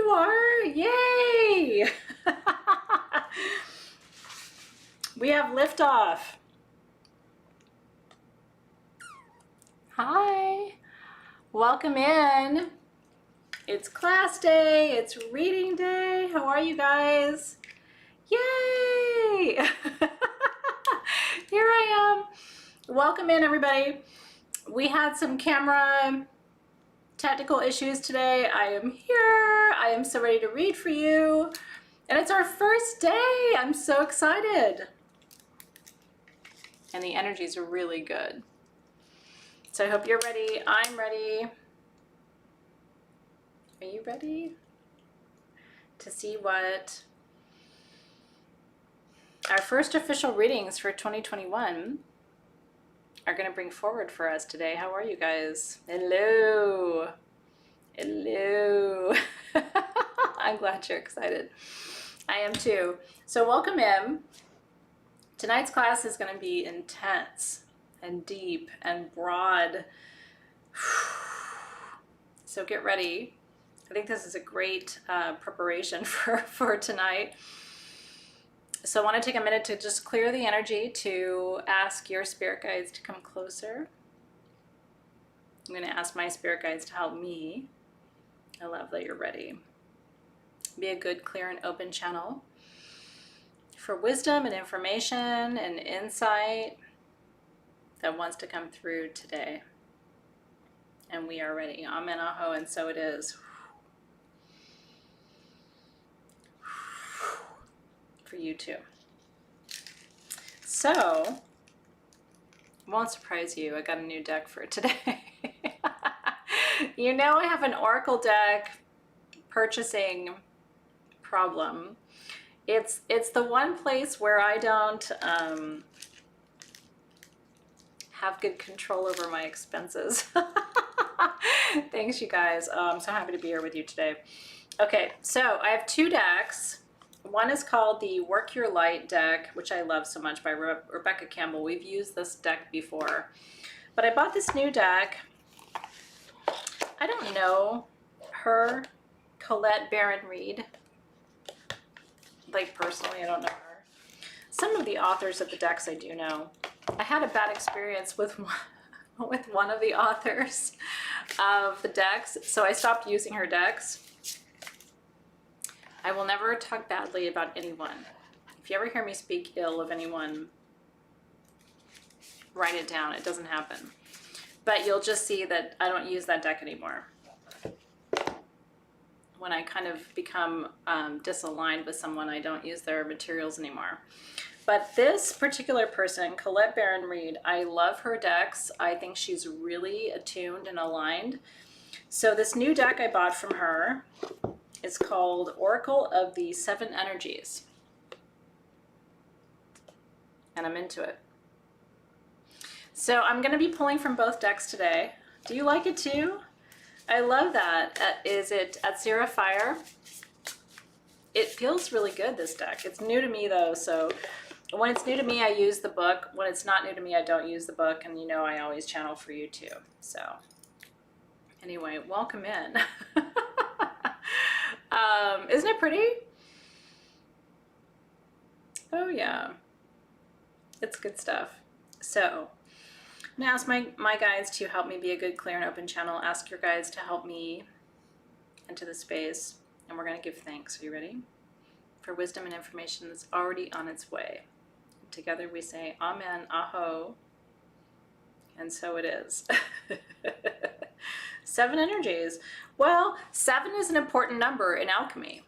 you are. Yay! We have liftoff. Hi. Welcome in. It's class day. It's reading day. How are you guys? Yay! Here I am. Welcome in, everybody. We had some camera technical issues today. I am here. I am so ready to read for you. And it's our first day. I'm so excited. And the energies are really good. So I hope you're ready. I'm ready. Are you ready to see what our first official readings for 2021 are going to bring forward for us today? How are you guys? Hello. Hello. I'm glad you're excited. I am too. So welcome in. Tonight's class is going to be intense and deep and broad. So get ready. I think this is a great preparation for tonight. So I want to take a minute to just clear the energy, to ask your spirit guides to come closer. I'm going to ask my spirit guides to help me. I love that you're ready. Be a good, clear, and open channel for wisdom and information and insight that wants to come through today. And we are ready. Amen, aho, and so it is. For you too. So, won't surprise you, I got a new deck for today. You know, I have an Oracle deck purchasing problem. It's the one place where I don't have good control over my expenses. Thanks, you guys. I'm so happy to be here with you today. Okay, so I have two decks. One is called the Work Your Light deck, which I love so much, by Rebecca Campbell. We've used this deck before. But I bought this new deck. I don't know her, Colette Baron-Reid. Like, personally, I don't know her. Some of the authors of the decks I do know. I had a bad experience with one of the authors of the decks, so I stopped using her decks. I will never talk badly about anyone. If you ever hear me speak ill of anyone, write it down. It doesn't happen. But you'll just see that I don't use that deck anymore. When I kind of become disaligned with someone, I don't use their materials anymore. But this particular person, Colette Baron-Reid, I love her decks. I think she's really attuned and aligned. So this new deck I bought from her is called Oracle of the Seven Energies. And I'm into it. So I'm going to be pulling from both decks today. Do you like it too? I love that. Is it Atzira Fire? It feels really good, this deck. It's new to me though, so when it's new to me, I use the book. When it's not new to me, I don't use the book, and you know I always channel for you too. So anyway, welcome in. Isn't it pretty? Oh yeah, it's good stuff. So I'm gonna ask my guides to help me be a good, clear, and open channel. Ask your guides to help me into the space, and we're gonna give thanks. Are you ready? For wisdom and information that's already on its way. Together we say Amen, Aho, and so it is. Seven energies. Well, 7 is an important number in alchemy,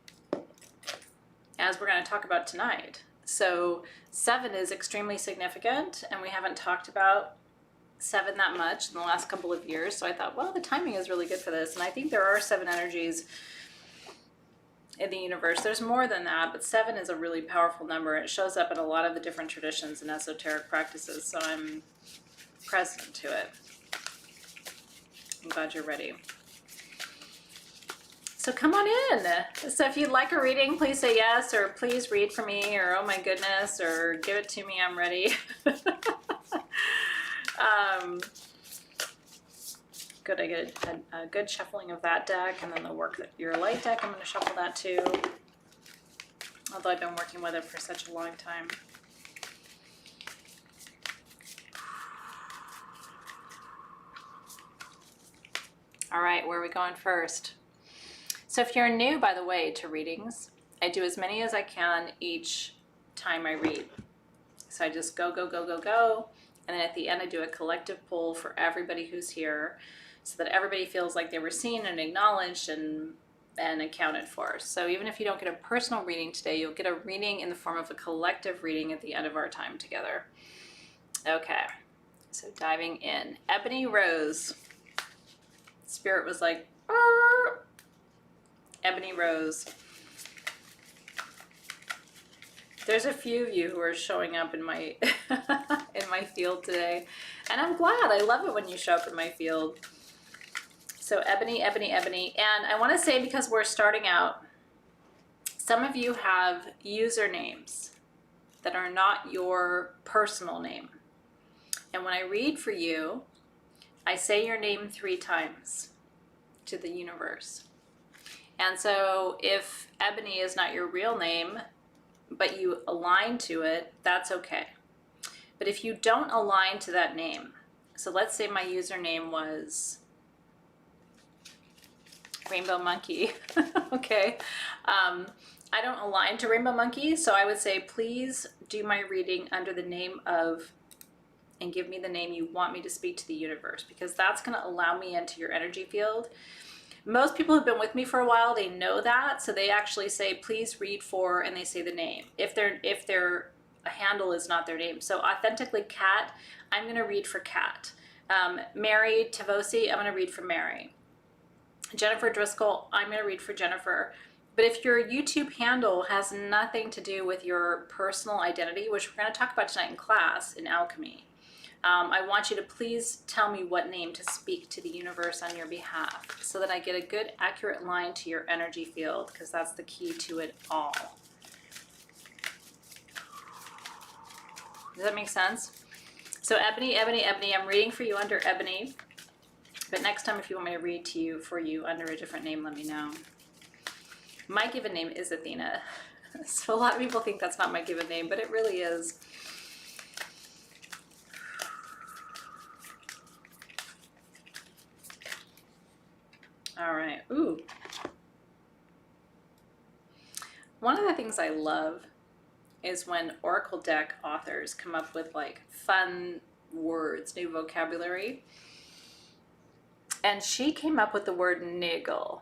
as we're going to talk about tonight. So 7 is extremely significant, and we haven't talked about 7 that much in the last couple of years. So I thought, well, the timing is really good for this. And I think there are 7 energies in the universe. There's more than that, but 7 is a really powerful number. It shows up in a lot of the different traditions and esoteric practices, so I'm present to it. I'm glad you're ready. So come on in. So if you'd like a reading, please say yes, or please read for me, or oh my goodness, or give it to me, I'm ready. Good, I get a good shuffling of that deck, and then the your light deck, I'm going to shuffle that too. Although I've been working with it for such a long time. All right, where are we going first? So if you're new, by the way, to readings, I do as many as I can each time I read. So I just go, go, go, go, go. And then at the end, I do a collective pull for everybody who's here so that everybody feels like they were seen and acknowledged and accounted for. So even if you don't get a personal reading today, you'll get a reading in the form of a collective reading at the end of our time together. Okay, so diving in. Ebony Rose. Spirit was like, "Arr!" Ebony Rose. There's a few of you who are showing up in my in my field today, and I'm glad. I love it when you show up in my field. So Ebony, Ebony, Ebony, and I want to say, because we're starting out, some of you have usernames that are not your personal name, and when I read for you, I say your name 3 times to the universe. And so if Ebony is not your real name, but you align to it, that's okay. But if you don't align to that name, so let's say my username was Rainbow Monkey, okay? I don't align to Rainbow Monkey, so I would say, please do my reading under the name of, and give me the name you want me to speak to the universe, because that's going to allow me into your energy field. Most people who've been with me for a while, they know that, so they actually say, please read for, and they say the name. If their a handle is not their name. So authentically Kat, I'm going to read for Kat. Mary Tavosi, I'm going to read for Mary. Jennifer Driscoll, I'm going to read for Jennifer. But if your YouTube handle has nothing to do with your personal identity, which we're going to talk about tonight in class in alchemy, I want you to please tell me what name to speak to the universe on your behalf so that I get a good, accurate line to your energy field, because that's the key to it all. Does that make sense? So Ebony, Ebony, Ebony, I'm reading for you under Ebony. But next time, if you want me to read to you for you under a different name, let me know. My given name is Athena. So a lot of people think that's not my given name, but it really is. All right. Ooh. One of the things I love is when Oracle deck authors come up with like fun words, new vocabulary. And she came up with the word niggle.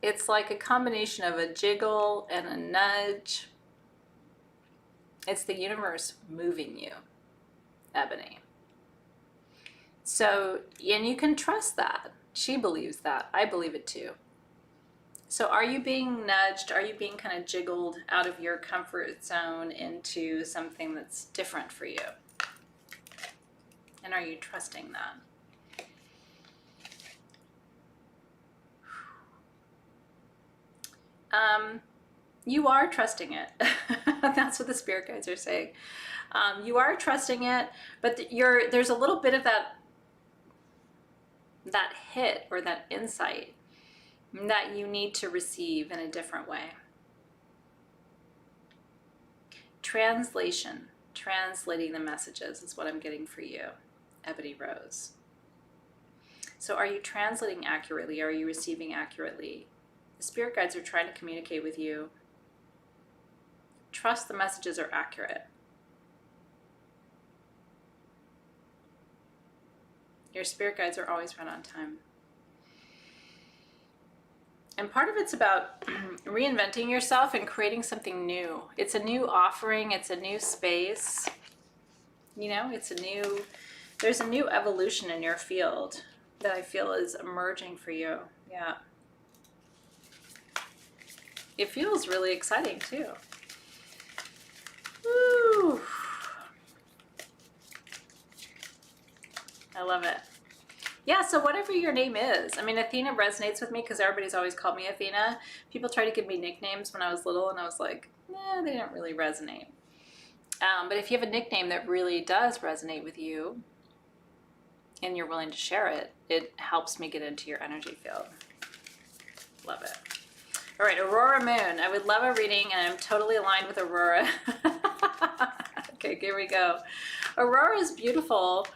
It's like a combination of a jiggle and a nudge. It's the universe moving you, Ebony. So, and you can trust that. She believes that. I believe it too. So are you being nudged? Are you being kind of jiggled out of your comfort zone into something that's different for you? And are you trusting that? You are trusting it. That's what the spirit guides are saying. You are trusting it, but there's a little bit of that hit or that insight that you need to receive in a different way. Translation, translating the messages is what I'm getting for you, Ebony Rose. So are you translating accurately? Are you receiving accurately? The spirit guides are trying to communicate with you. Trust the messages are accurate. Your spirit guides are always right on time. And part of it's about reinventing yourself and creating something new. It's a new offering. It's a new space. You know, there's a new evolution in your field that I feel is emerging for you. Yeah. It feels really exciting too. Woo! I love it. Yeah, so whatever your name is. I mean, Athena resonates with me because everybody's always called me Athena. People try to give me nicknames when I was little, and I was like, nah, they don't really resonate. But if you have a nickname that really does resonate with you, and you're willing to share it, it helps me get into your energy field. Love it. All right, Aurora Moon. I would love a reading, and I'm totally aligned with Aurora. Okay, here we go. Aurora is beautiful.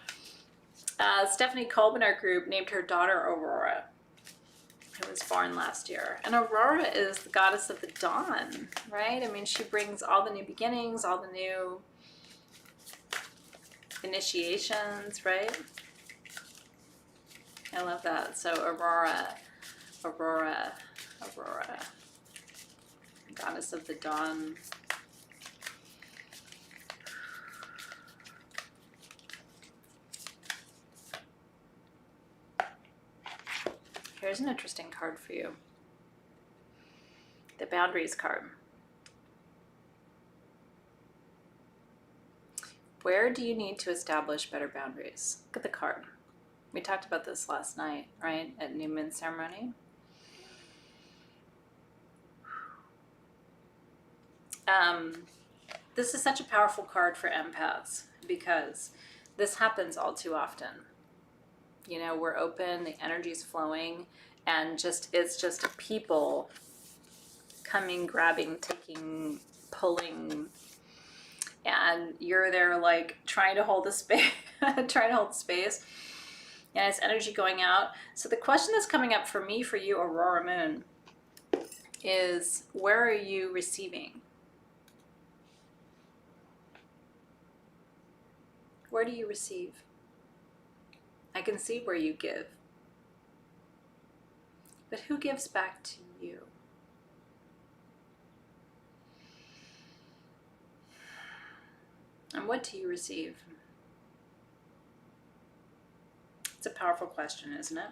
Stephanie Colbin, our group, named her daughter Aurora, who was born last year. And Aurora is the goddess of the dawn, right? I mean, she brings all the new beginnings, all the new initiations, right? I love that. So Aurora, Aurora, Aurora, goddess of the dawn. Here's an interesting card for you. The Boundaries card. Where do you need to establish better boundaries? Look at the card. We talked about this last night, right? At New Moon Ceremony. This is such a powerful card for empaths because this happens all too often. You know, we're open, the energy's flowing, and it's just people coming, grabbing, taking, pulling, and you're there like trying to hold the space, and it's energy going out. So the question that's coming up for me, for you, Aurora Moon, is where are you receiving? Where do you receive? I can see where you give. But who gives back to you? And what do you receive? It's a powerful question, isn't it?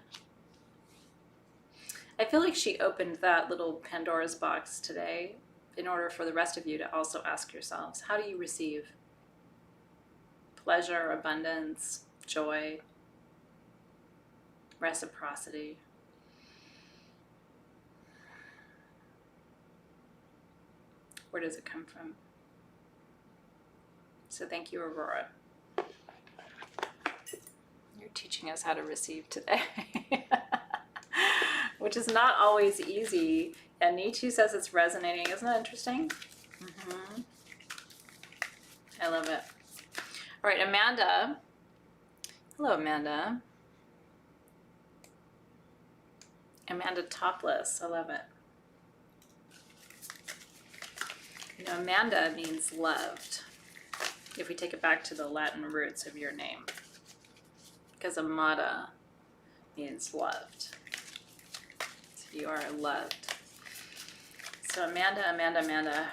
I feel like she opened that little Pandora's box today in order for the rest of you to also ask yourselves, how do you receive pleasure, abundance, joy, reciprocity? Where does it come from? So thank you, Aurora. You're teaching us how to receive today, which is not always easy. And Nietzsche says it's resonating. Isn't that interesting? Mm-hmm. I love it. All right, Amanda. Hello, Amanda. Amanda Topless. I love it. You know, Amanda means loved, if we take it back to the Latin roots of your name, because amata means loved. So you are loved. So Amanda, Amanda, Amanda,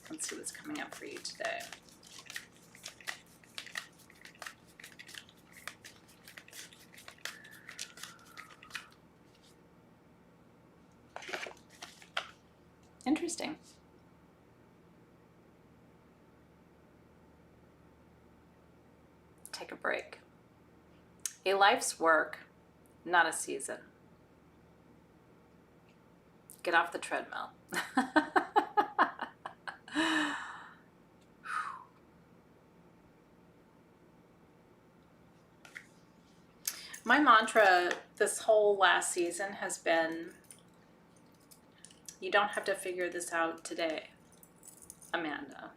let's see what's coming up for you today. Interesting. Take a break. A life's work, not a season. Get off the treadmill. My mantra this whole last season has been, you don't have to figure this out today, Amanda.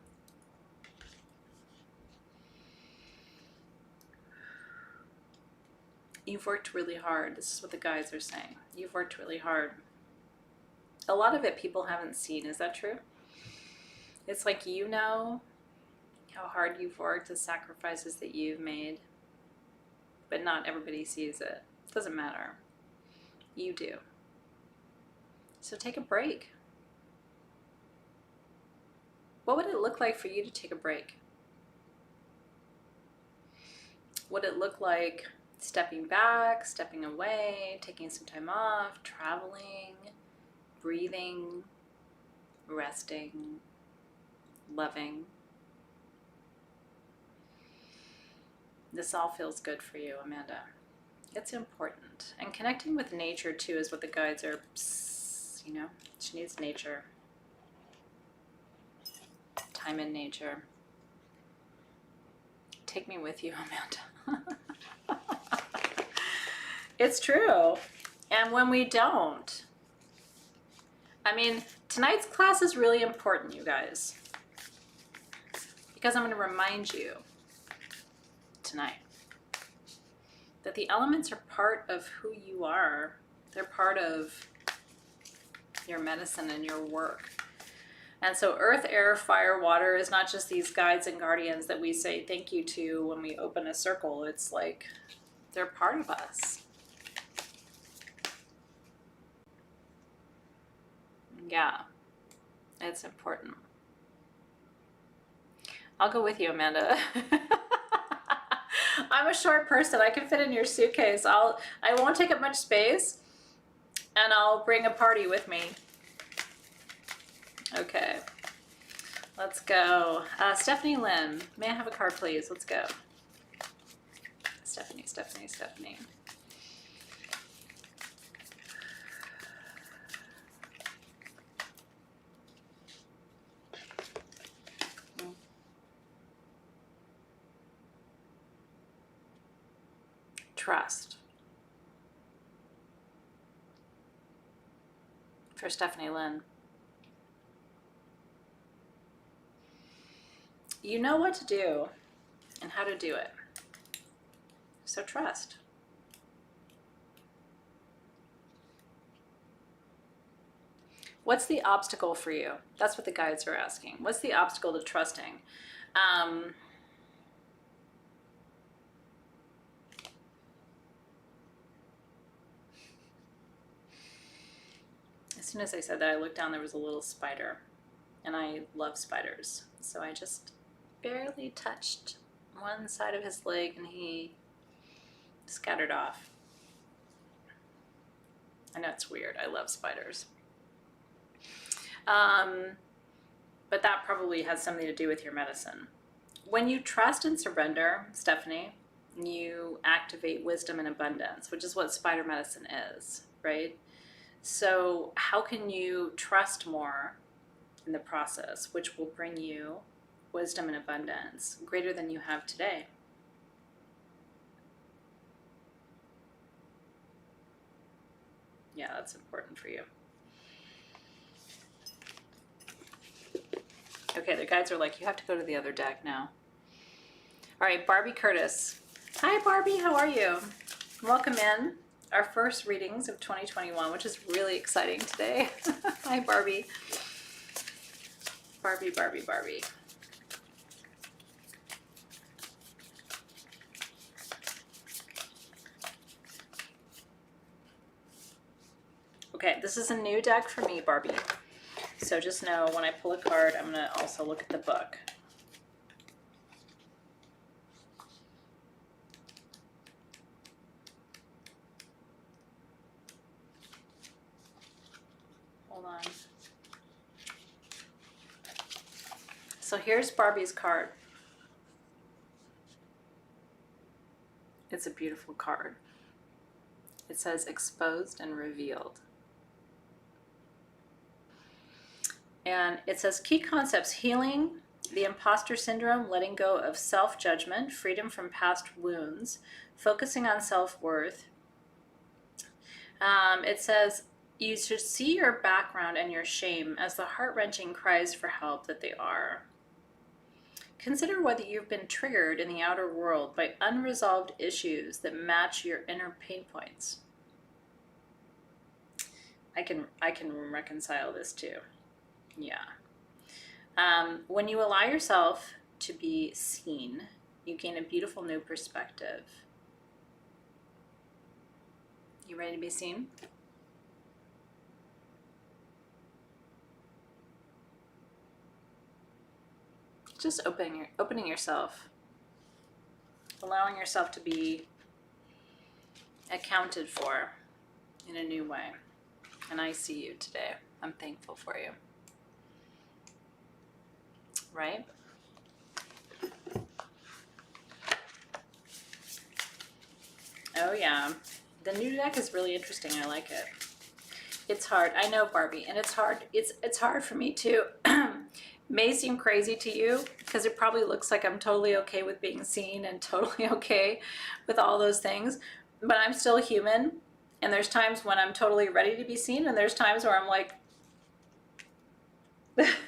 You've worked really hard. This is what the guides are saying. You've worked really hard. A lot of it people haven't seen. Is that true? It's like, you know how hard you've worked, the sacrifices that you've made, but not everybody sees it. It doesn't matter. You do. So take a break. What would it look like for you to take a break? Would it look like stepping back, stepping away, taking some time off, traveling, breathing, resting, loving? This all feels good for you, Amanda. It's important. And connecting with nature too is what the guides are, you know, she needs nature. Time in nature. Take me with you, Amanda. It's true. And when we don't, I mean, tonight's class is really important, you guys, because I'm going to remind you tonight that the elements are part of who you are. They're part of your medicine and your work. And so earth, air, fire, water is not just these guides and guardians that we say thank you to when we open a circle. It's like they're part of us. Yeah, it's important. I'll go with you, Amanda. I'm a short person. I can fit in your suitcase. I won't take up much space, and I'll bring a party with me. Okay, let's go. Stephanie Lynn, may I have a card, please? Let's go. Stephanie. Trust. For Stephanie Lynn. You know what to do and how to do it. So trust. What's the obstacle for you? That's what the guides are asking. What's the obstacle to trusting? As soon as I said that, I looked down, there was a little spider, and I love spiders. So I just barely touched one side of his leg and he scattered off. I know it's weird. I love spiders. But that probably has something to do with your medicine. When you trust and surrender, Stephanie, you activate wisdom and abundance, which is what spider medicine is, right? So how can you trust more in the process, which will bring you wisdom and abundance greater than you have today? Yeah, that's important for you. Okay, the guides are like, you have to go to the other deck now. All right, Barbie Curtis. Hi, Barbie, how are you? Welcome in. Our first readings of 2021, which is really exciting today. Hi, Barbie. Barbie. Okay, this is a new deck for me, Barbie. So just know when I pull a card, I'm gonna also look at the book. Hold on. So here's Barbie's card. It's a beautiful card. It says exposed and revealed. And it says key concepts: healing, the imposter syndrome, letting go of self-judgment, freedom from past wounds, focusing on self-worth. It says you should see your background and your shame as the heart-wrenching cries for help that they are. Consider whether you've been triggered in the outer world by unresolved issues that match your inner pain points. I can reconcile this too. Yeah. When you allow yourself to be seen, you gain a beautiful new perspective. You ready to be seen? Just opening yourself, allowing yourself to be accounted for in a new way. And I see you today. I'm thankful for you. Right? Oh yeah. The new deck is really interesting. I like it. It's hard. I know, Barbie, and it's hard. It's hard for me too. may seem crazy to you because it probably looks like I'm totally okay with being seen and totally okay with all those things, but I'm still human. And there's times when I'm totally ready to be seen, and there's times where I'm like,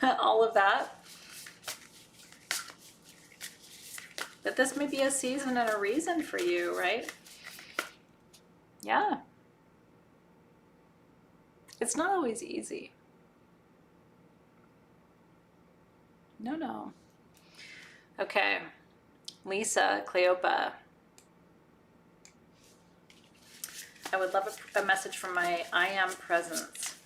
all of that. But this may be a season and a reason for you, right? Yeah. It's not always easy. No. Okay. Lisa, Cleopa. I would love a message from my I am presence.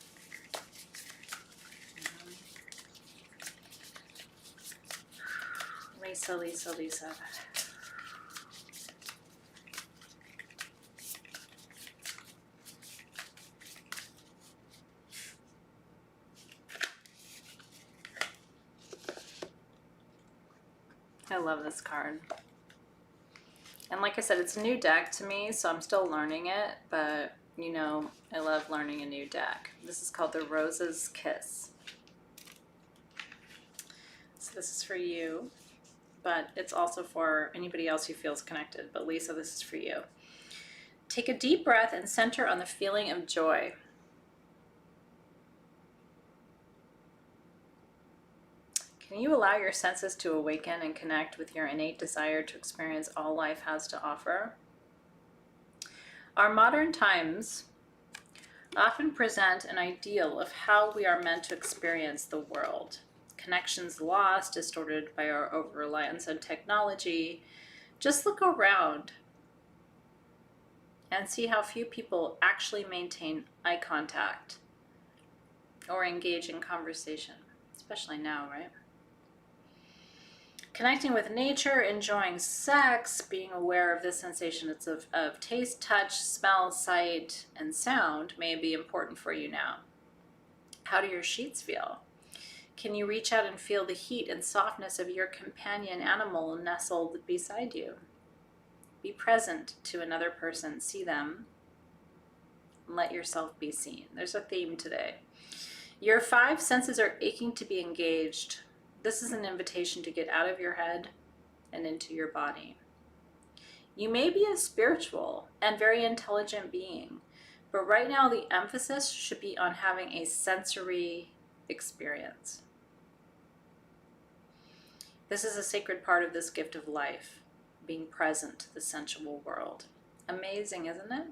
Lisa. I love this card. And like I said, it's a new deck to me, so I'm still learning it, but you know, I love learning a new deck. This is called the Rose's Kiss. So this is for you, but it's also for anybody else who feels connected. But Lisa, this is for you. Take a deep breath and center on the feeling of joy. Can you allow your senses to awaken and connect with your innate desire to experience all life has to offer? Our modern times often present an ideal of how we are meant to experience the world. Connections lost, distorted by our over-reliance on technology. Just look around and see how few people actually maintain eye contact or engage in conversation, especially now, right? Connecting with nature, enjoying sex, being aware of the sensations of taste, touch, smell, sight, and sound may be important for you now. How do your sheets feel? Can you reach out and feel the heat and softness of your companion animal nestled beside you? Be present to another person, see them, and let yourself be seen. There's a theme today. Your 5 senses are aching to be engaged. This is an invitation to get out of your head and into your body. You may be a spiritual and very intelligent being, but right now the emphasis should be on having a sensory experience. This is a sacred part of this gift of life, being present to the sensual world. Amazing, isn't it?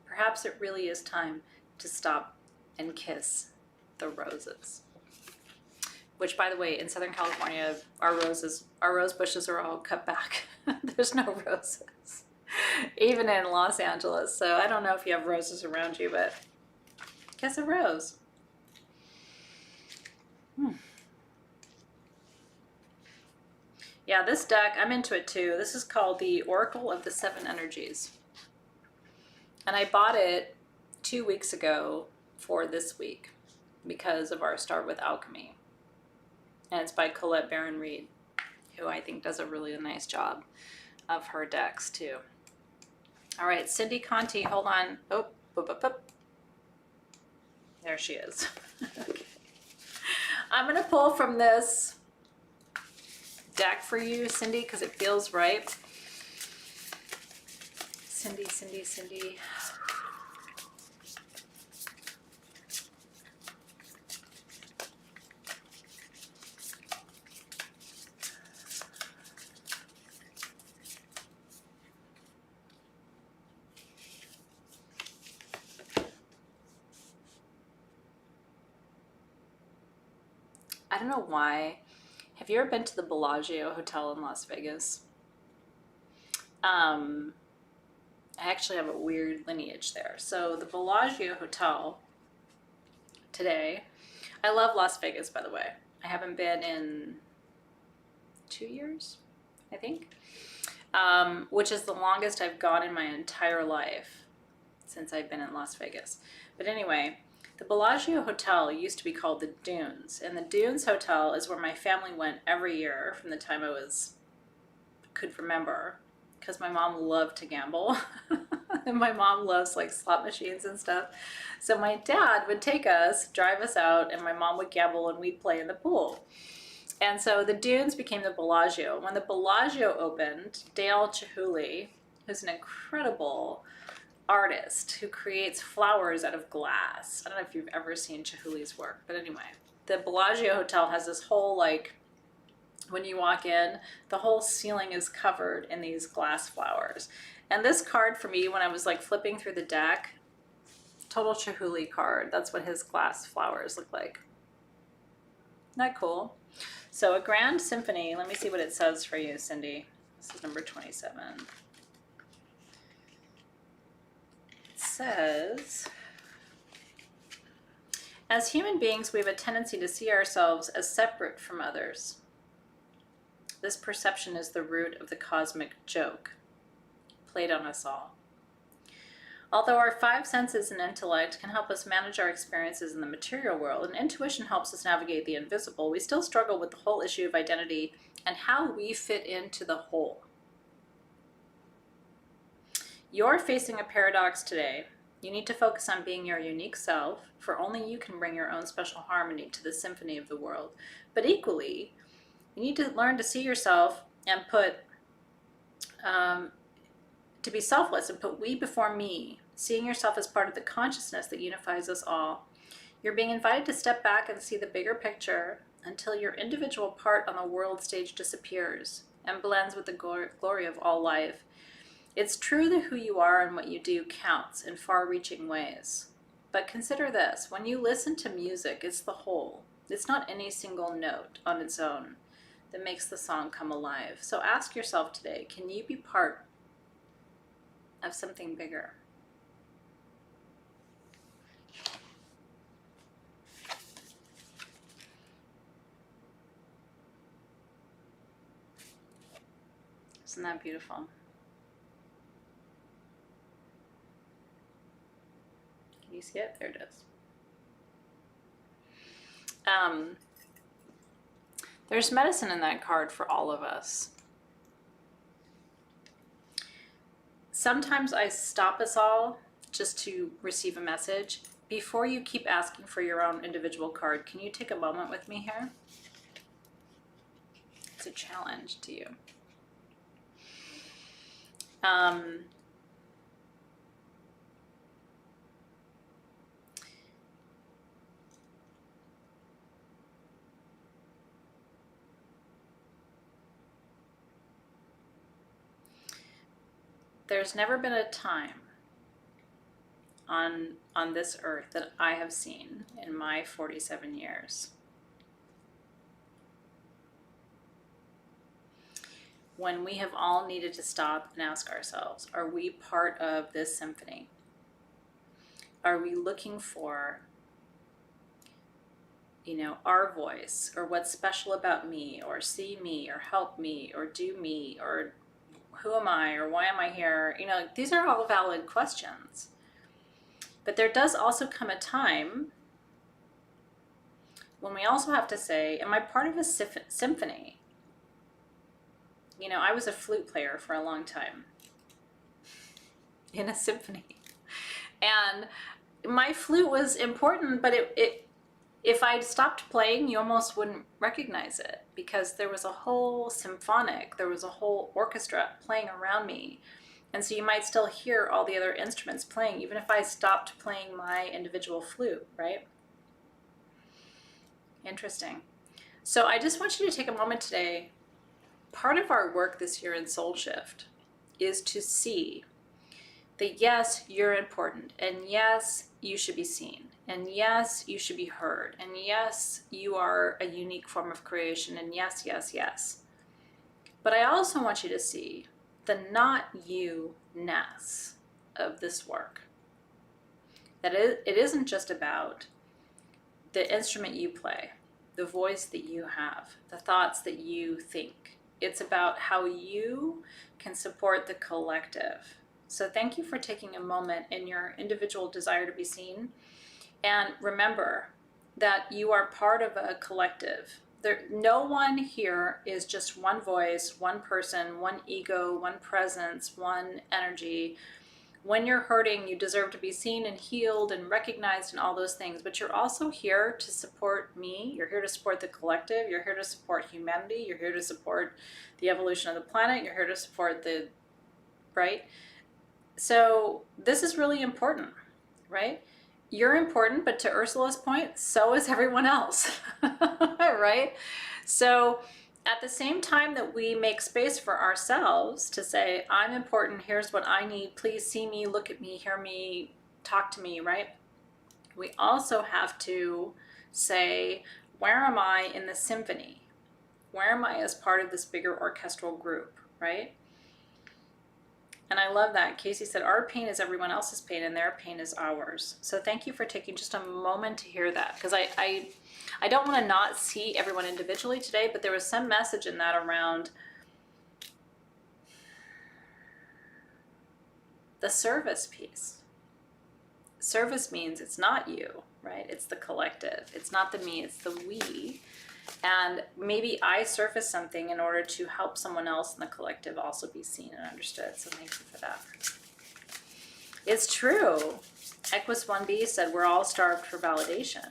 Perhaps it really is time to stop and kiss the roses. Which, by the way, in Southern California, our rose bushes are all cut back. There's no roses, even in Los Angeles. So I don't know if you have roses around you, but kiss a rose. Yeah, this deck, I'm into it too. This is called the Oracle of the 7 Energies. And I bought it 2 weeks ago for this week because of our Start With Alchemy. And it's by Colette Baron-Reid, who I think does a really nice job of her decks too. All right, Cindy Conti, hold on. Oh, boop, boop, boop. There she is. Okay. I'm gonna pull from this deck for you, Cindy, because it feels right. Cindy. I don't know why. Have you ever been to the Bellagio Hotel in Las Vegas? I actually have a weird lineage there. So the Bellagio Hotel today, I love Las Vegas, by the way. I haven't been in 2 years, I think, which is the longest I've gone in my entire life since I've been in Las Vegas. But anyway, the Bellagio Hotel used to be called the Dunes, and the Dunes Hotel is where my family went every year from the time I could remember, because my mom loved to gamble. And my mom loves like slot machines and stuff. So my dad would take us, drive us out, and my mom would gamble and we'd play in the pool. And so the Dunes became the Bellagio. When the Bellagio opened, Dale Chihuly, who's an incredible artist who creates flowers out of glass. I don't know if you've ever seen Chihuly's work, but anyway, the Bellagio Hotel has this whole, like, when you walk in, the whole ceiling is covered in these glass flowers. And this card for me, when I was like flipping through the deck, total Chihuly card. That's what his glass flowers look like. Isn't that cool? So a grand symphony, let me see what it says for you, Cindy. This is number 27. It says, as human beings, we have a tendency to see ourselves as separate from others. This perception is the root of the cosmic joke played on us all. Although our five senses and intellect can help us manage our experiences in the material world, and intuition helps us navigate the invisible, we still struggle with the whole issue of identity and how we fit into the whole. You're facing a paradox today. You need to focus on being your unique self, for only you can bring your own special harmony to the symphony of the world. But equally, you need to learn to see yourself and to be selfless and put we before me, seeing yourself as part of the consciousness that unifies us all. You're being invited to step back and see the bigger picture until your individual part on the world stage disappears and blends with the glory of all life. It's true that who you are and what you do counts in far-reaching ways. But consider this, when you listen to music, it's the whole. It's not any single note on its own that makes the song come alive. So ask yourself today, can you be part of something bigger? Isn't that beautiful? Can you see it? There it is. There's medicine in that card for all of us. Sometimes I stop us all just to receive a message. Before you keep asking for your own individual card, can you take a moment with me here? It's a challenge to you. There's never been a time on this earth that I have seen in my 47 years when we have all needed to stop and ask ourselves, are we part of this symphony? Are we looking for, our voice, or what's special about me, or see me, or help me, or do me, or who am I, or why am I here? These are all valid questions. But there does also come a time when we also have to say, am I part of a symphony? I was a flute player for a long time in a symphony. And my flute was important, but if I'd stopped playing, you almost wouldn't recognize it, because there was a whole symphonic, there was a whole orchestra playing around me. And so you might still hear all the other instruments playing, even if I stopped playing my individual flute, right? Interesting. So I just want you to take a moment today. Part of our work this year in Soul Shift is to see that yes, you're important, and yes, you should be seen, and yes, you should be heard, and yes, you are a unique form of creation, and yes, yes, yes. But I also want you to see the not you-ness of this work. That it isn't just about the instrument you play, the voice that you have, the thoughts that you think. It's about how you can support the collective. So thank you for taking a moment in your individual desire to be seen. And remember that you are part of a collective. No one here is just one voice, one person, one ego, one presence, one energy. When you're hurting, you deserve to be seen and healed and recognized and all those things. But you're also here to support me. You're here to support the collective. You're here to support humanity. You're here to support the evolution of the planet. You're here to support the, right? So this is really important, right? You're important, but to Ursula's point, so is everyone else, right? So at the same time that we make space for ourselves to say, I'm important, here's what I need, please see me, look at me, hear me, talk to me, right? We also have to say, where am I in the symphony? Where am I as part of this bigger orchestral group, right? And I love that. Casey said, our pain is everyone else's pain and their pain is ours. So thank you for taking just a moment to hear that, because I don't want to not see everyone individually today, but there was some message in that around the service piece. Service means it's not you, right? It's the collective. It's not the me, it's the we. And maybe I surface something in order to help someone else in the collective also be seen and understood. So thank you for that. It's true. Equus 1B said we're all starved for validation.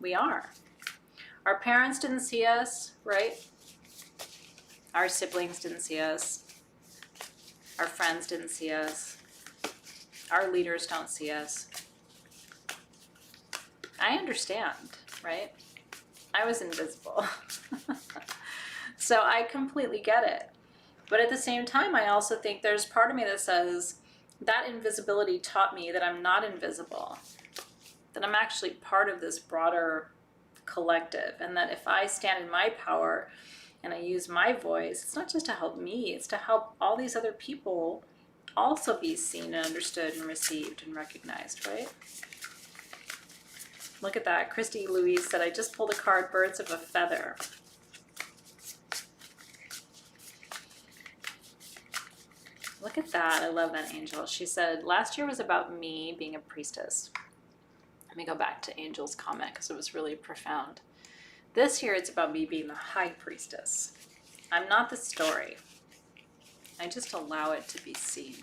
We are. Our parents didn't see us, right? Our siblings didn't see us. Our friends didn't see us. Our leaders don't see us. I understand, right? I was invisible. So I completely get it. But at the same time, I also think there's part of me that says that invisibility taught me that I'm not invisible, that I'm actually part of this broader collective, and that if I stand in my power and I use my voice, it's not just to help me, it's to help all these other people also be seen and understood and received and recognized, right? Look at that. Christy Louise said, I just pulled a card, Birds of a Feather. Look at that. I love that angel. She said, last year was about me being a priestess. Let me go back to Angel's comment because it was really profound. This year it's about me being the high priestess. I'm not the story. I just allow it to be seen.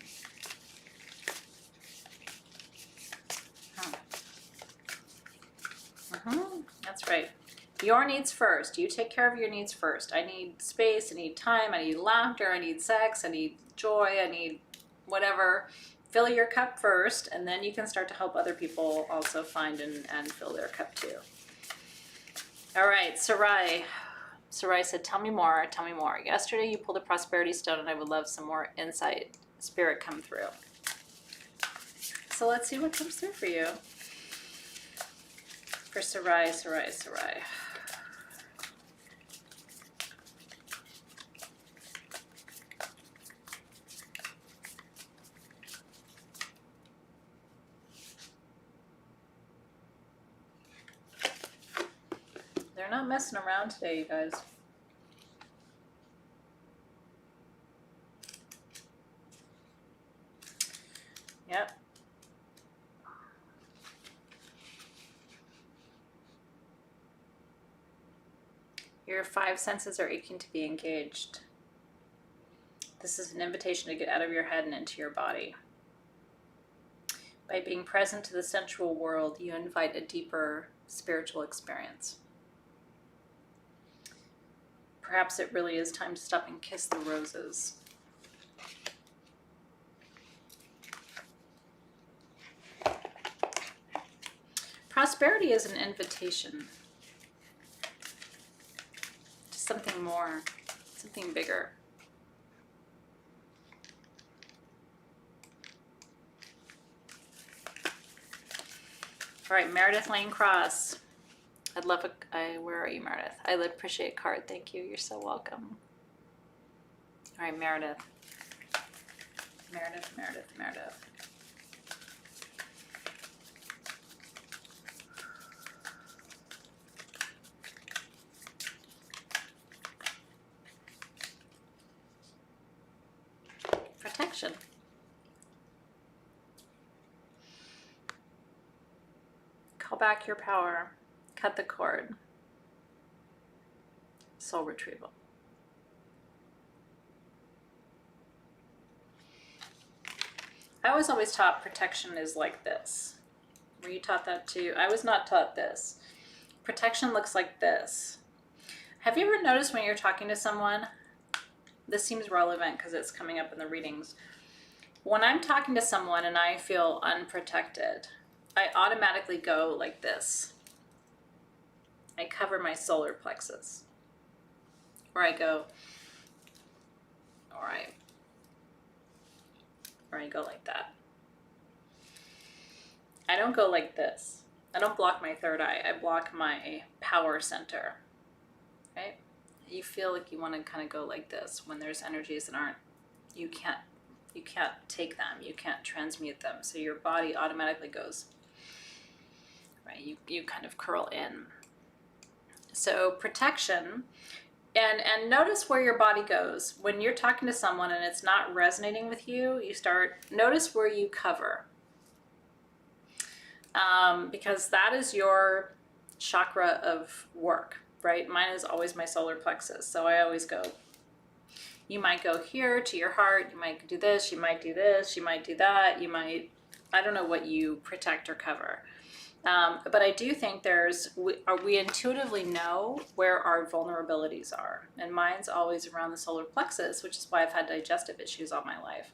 That's right. Your needs first. You take care of your needs first. I need space, I need time, I need laughter, I need sex, I need joy, I need whatever. Fill your cup first, and then you can start to help other people also find and fill their cup too. All right, Sarai. Sarai said, tell me more, tell me more. Yesterday you pulled a prosperity stone and I would love some more insight. Spirit come through. So let's see what comes through for you. For Sarai, Sarai, Sarai. They're not messing around today, you guys. Yep. Your 5 senses are aching to be engaged. This is an invitation to get out of your head and into your body. By being present to the sensual world, you invite a deeper spiritual experience. Perhaps it really is time to stop and kiss the roses. Prosperity is an invitation to something more, something bigger. All right, Meredith Lane Cross. I'd love where are you, Meredith? I'd appreciate a card. Thank you. You're so welcome. All right, Meredith. Meredith, Meredith, Meredith. Protection. Call back your power. Cut the cord. Soul retrieval. I was always taught protection is like this. Were you taught that too? I was not taught this. Protection looks like this. Have you ever noticed when you're talking to someone, this seems relevant because it's coming up in the readings. When I'm talking to someone and I feel unprotected, I automatically go like this. I cover my solar plexus. Or I go, all right. Or I go like that. I don't go like this. I don't block my third eye. I block my power center. Right? You feel like you want to kind of go like this when there's energies that aren't, you can't take them, you can't transmute them. So your body automatically goes, right? You kind of curl in. So protection, and notice where your body goes. When you're talking to someone and it's not resonating with you, notice where you cover. Because that is your chakra of work, right? Mine is always my solar plexus. So I always go, you might go here to your heart, you might do this, you might do this, you might do that, you might, I don't know what you protect or cover. But I do think we intuitively know where our vulnerabilities are. And mine's always around the solar plexus, which is why I've had digestive issues all my life.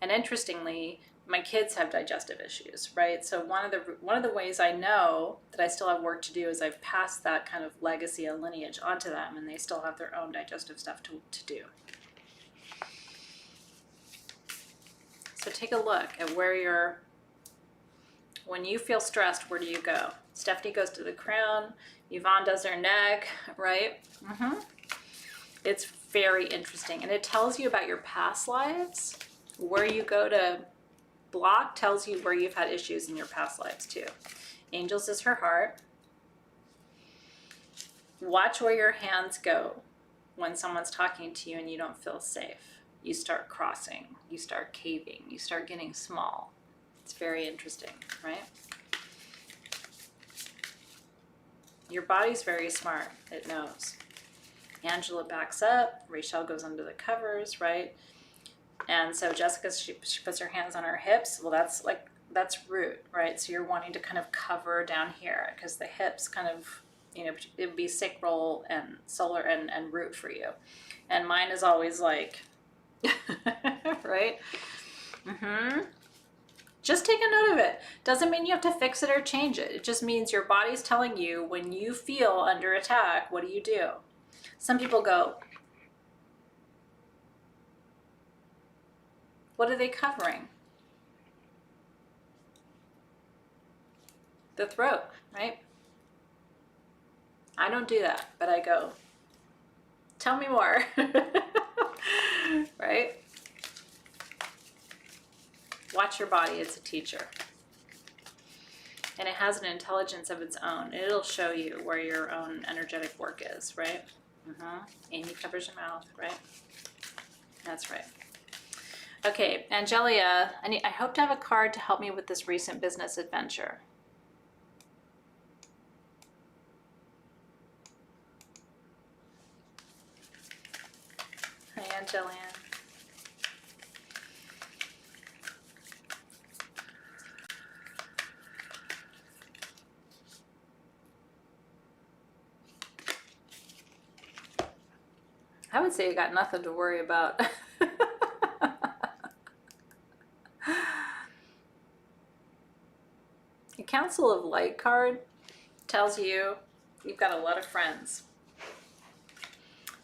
And interestingly, my kids have digestive issues, right? So one of the ways I know that I still have work to do is I've passed that kind of legacy and lineage onto them, and they still have their own digestive stuff to do. So take a look at when you feel stressed, where do you go? Stephanie goes to the crown, Yvonne does her neck, right? It's very interesting, and it tells you about your past lives. Where you go to block tells you where you've had issues in your past lives too. Angels is her heart. Watch where your hands go when someone's talking to you and you don't feel safe. You start crossing, you start caving, you start getting small. It's very interesting, right? Your body's very smart, it knows. Angela backs up, Rachel goes under the covers, right? And so Jessica, she puts her hands on her hips. Well, that's root, right? So you're wanting to kind of cover down here because the hips kind of, it would be sacral and solar and root for you. And mine is always like, right? Just take a note of it. Doesn't mean you have to fix it or change it. It just means your body's telling you when you feel under attack, what do? Some people go, what are they covering? The throat, right? I don't do that, but I go, tell me more, right? Watch your body, it's a teacher. And it has an intelligence of its own. It'll show you where your own energetic work is, right? Amy covers your mouth, right? That's right. Okay, Angelia, I hope to have a card to help me with this recent business adventure. Hi, Angelia. I would say you got nothing to worry about. The Council of Light card tells you you've got a lot of friends.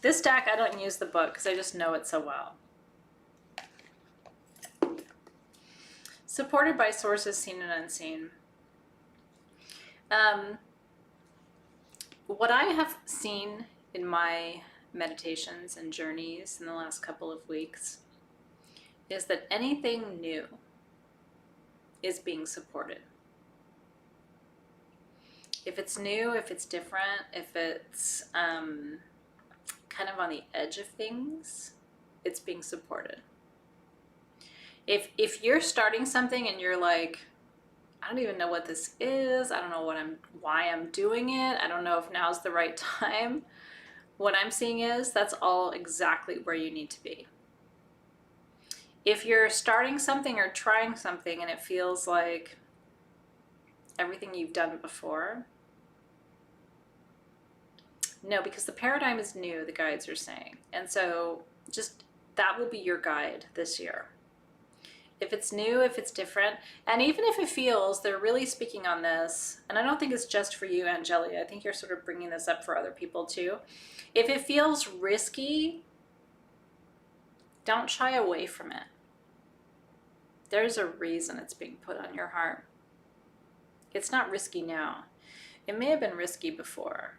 This deck, I don't use the book because I just know it so well. Supported by sources seen and unseen. What I have seen in my meditations and journeys in the last couple of weeks is that anything new is being supported. If it's new, if it's different, if it's kind of on the edge of things, it's being supported. If you're starting something and you're like, I don't even know what this is, I don't know why I'm doing it, I don't know if now's the right time, what I'm seeing is that's all exactly where you need to be. If you're starting something or trying something and it feels like everything you've done before, no, because the paradigm is new, the guides are saying. And so just that will be your guide this year. If it's new, if it's different, and even if it feels, they're really speaking on this, and I don't think it's just for you, Angelia, I think you're sort of bringing this up for other people too. If it feels risky, don't shy away from it. There's a reason it's being put on your heart. It's not risky now. It may have been risky before,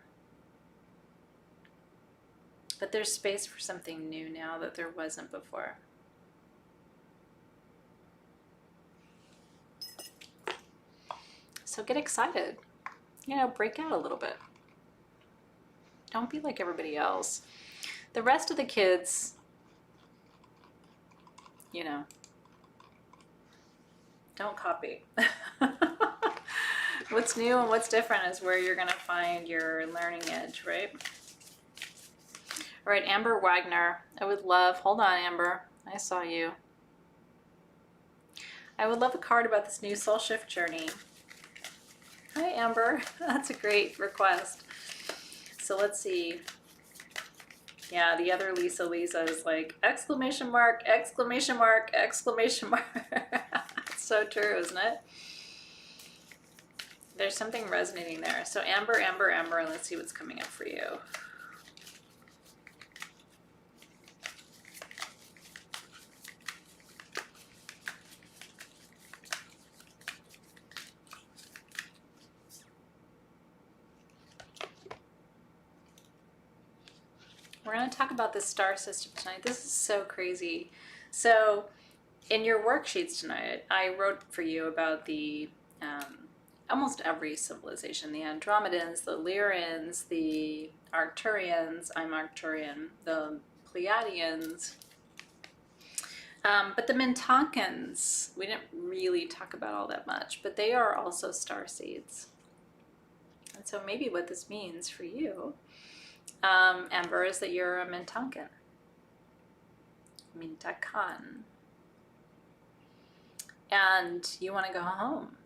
but there's space for something new now that there wasn't before. So get excited, break out a little bit. Don't be like everybody else. The rest of the kids, don't copy. What's new and what's different is where you're going to find your learning edge, right? All right, Amber Wagner. I would love, hold on, Amber. I saw you. I would love a card about this new soul shift journey. Hi, Amber. That's a great request. So let's see. Yeah, the other Lisa is like, exclamation mark, exclamation mark, exclamation mark. It's so true, isn't it? There's something resonating there. So Amber, Amber, Amber, and let's see what's coming up for you. We're going to talk about the star system tonight. This is so crazy. So in your worksheets tonight, I wrote for you about the almost every civilization, the Andromedans, the Lyrians, the Arcturians, I'm Arcturian, the Pleiadians, but the Mintankans, we didn't really talk about all that much, but they are also star seeds. And so maybe what this means for you, Amber, is that you're a Mintankan. Mintakan. And you want to go home.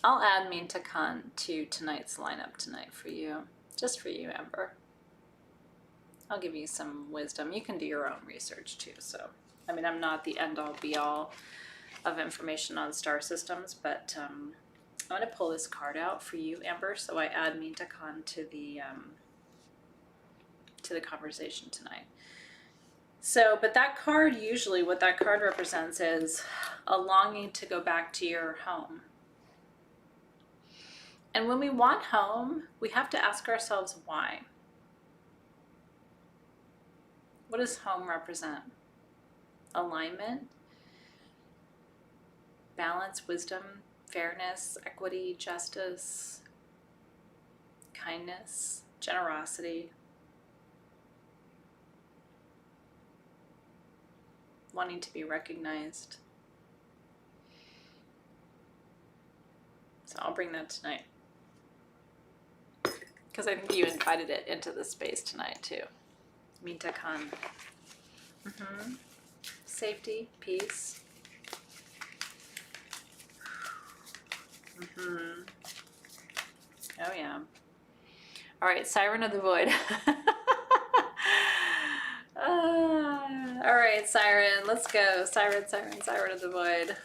I'll add Mintakan to tonight's lineup tonight for you. Just for you, Amber. I'll give you some wisdom. You can do your own research too. So, I mean, I'm not the end-all be-all of information on star systems, but I'm going to pull this card out for you, Amber. So I add Mintakan to the conversation tonight. So, but that card, usually what that card represents is a longing to go back to your home. And when we want home, we have to ask ourselves why. What does home represent? Alignment, balance, wisdom, fairness, equity, justice, kindness, generosity, wanting to be recognized. So I'll bring that tonight, because I think you invited it into the space tonight too. Mintakan. Safety, peace. Oh yeah. All right, Siren of the Void. All right, Siren, let's go. Siren, Siren, Siren of the Void.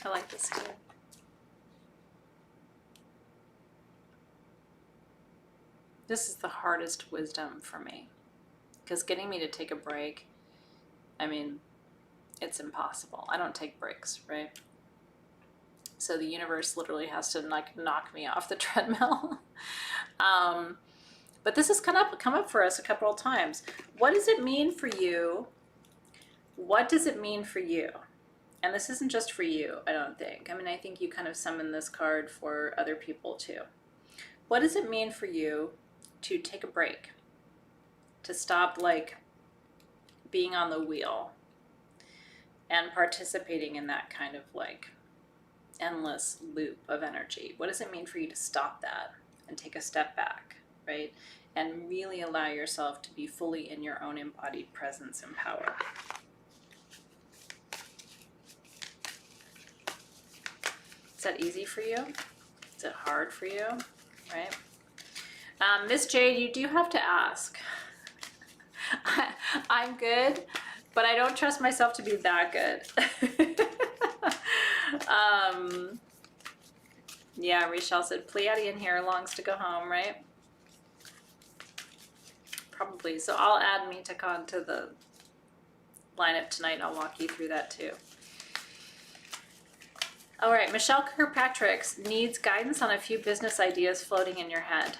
I like this card. This is the hardest wisdom for me, because getting me to take a break, I mean, it's impossible. I don't take breaks, right? So the universe literally has to like knock me off the treadmill. But this has come up for us a couple of times. What does it mean for you? What does it mean for you? And this isn't just for you, I don't think. I mean, I think you kind of summon this card for other people too. What does it mean for you to take a break? To stop like being on the wheel and participating in that kind of like endless loop of energy? What does it mean for you to stop that and take a step back, right? And really allow yourself to be fully in your own embodied presence and power. Is that easy for you? Is it hard for you, right? Miss Jade, you do have to ask. I'm good, but I don't trust myself to be that good. Yeah, Rachel said Pleiadian here longs to go home, right? Probably. So I'll add Mitakon to the lineup tonight. I'll walk you through that too. All right, Michelle Kirkpatrick needs guidance on a few business ideas floating in your head.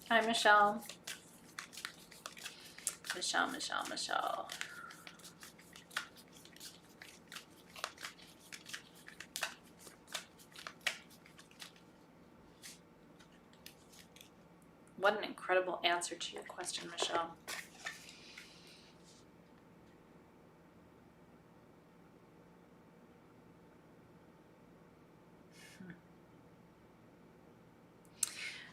Hi, Michelle. Michelle. What an incredible answer to your question, Michelle.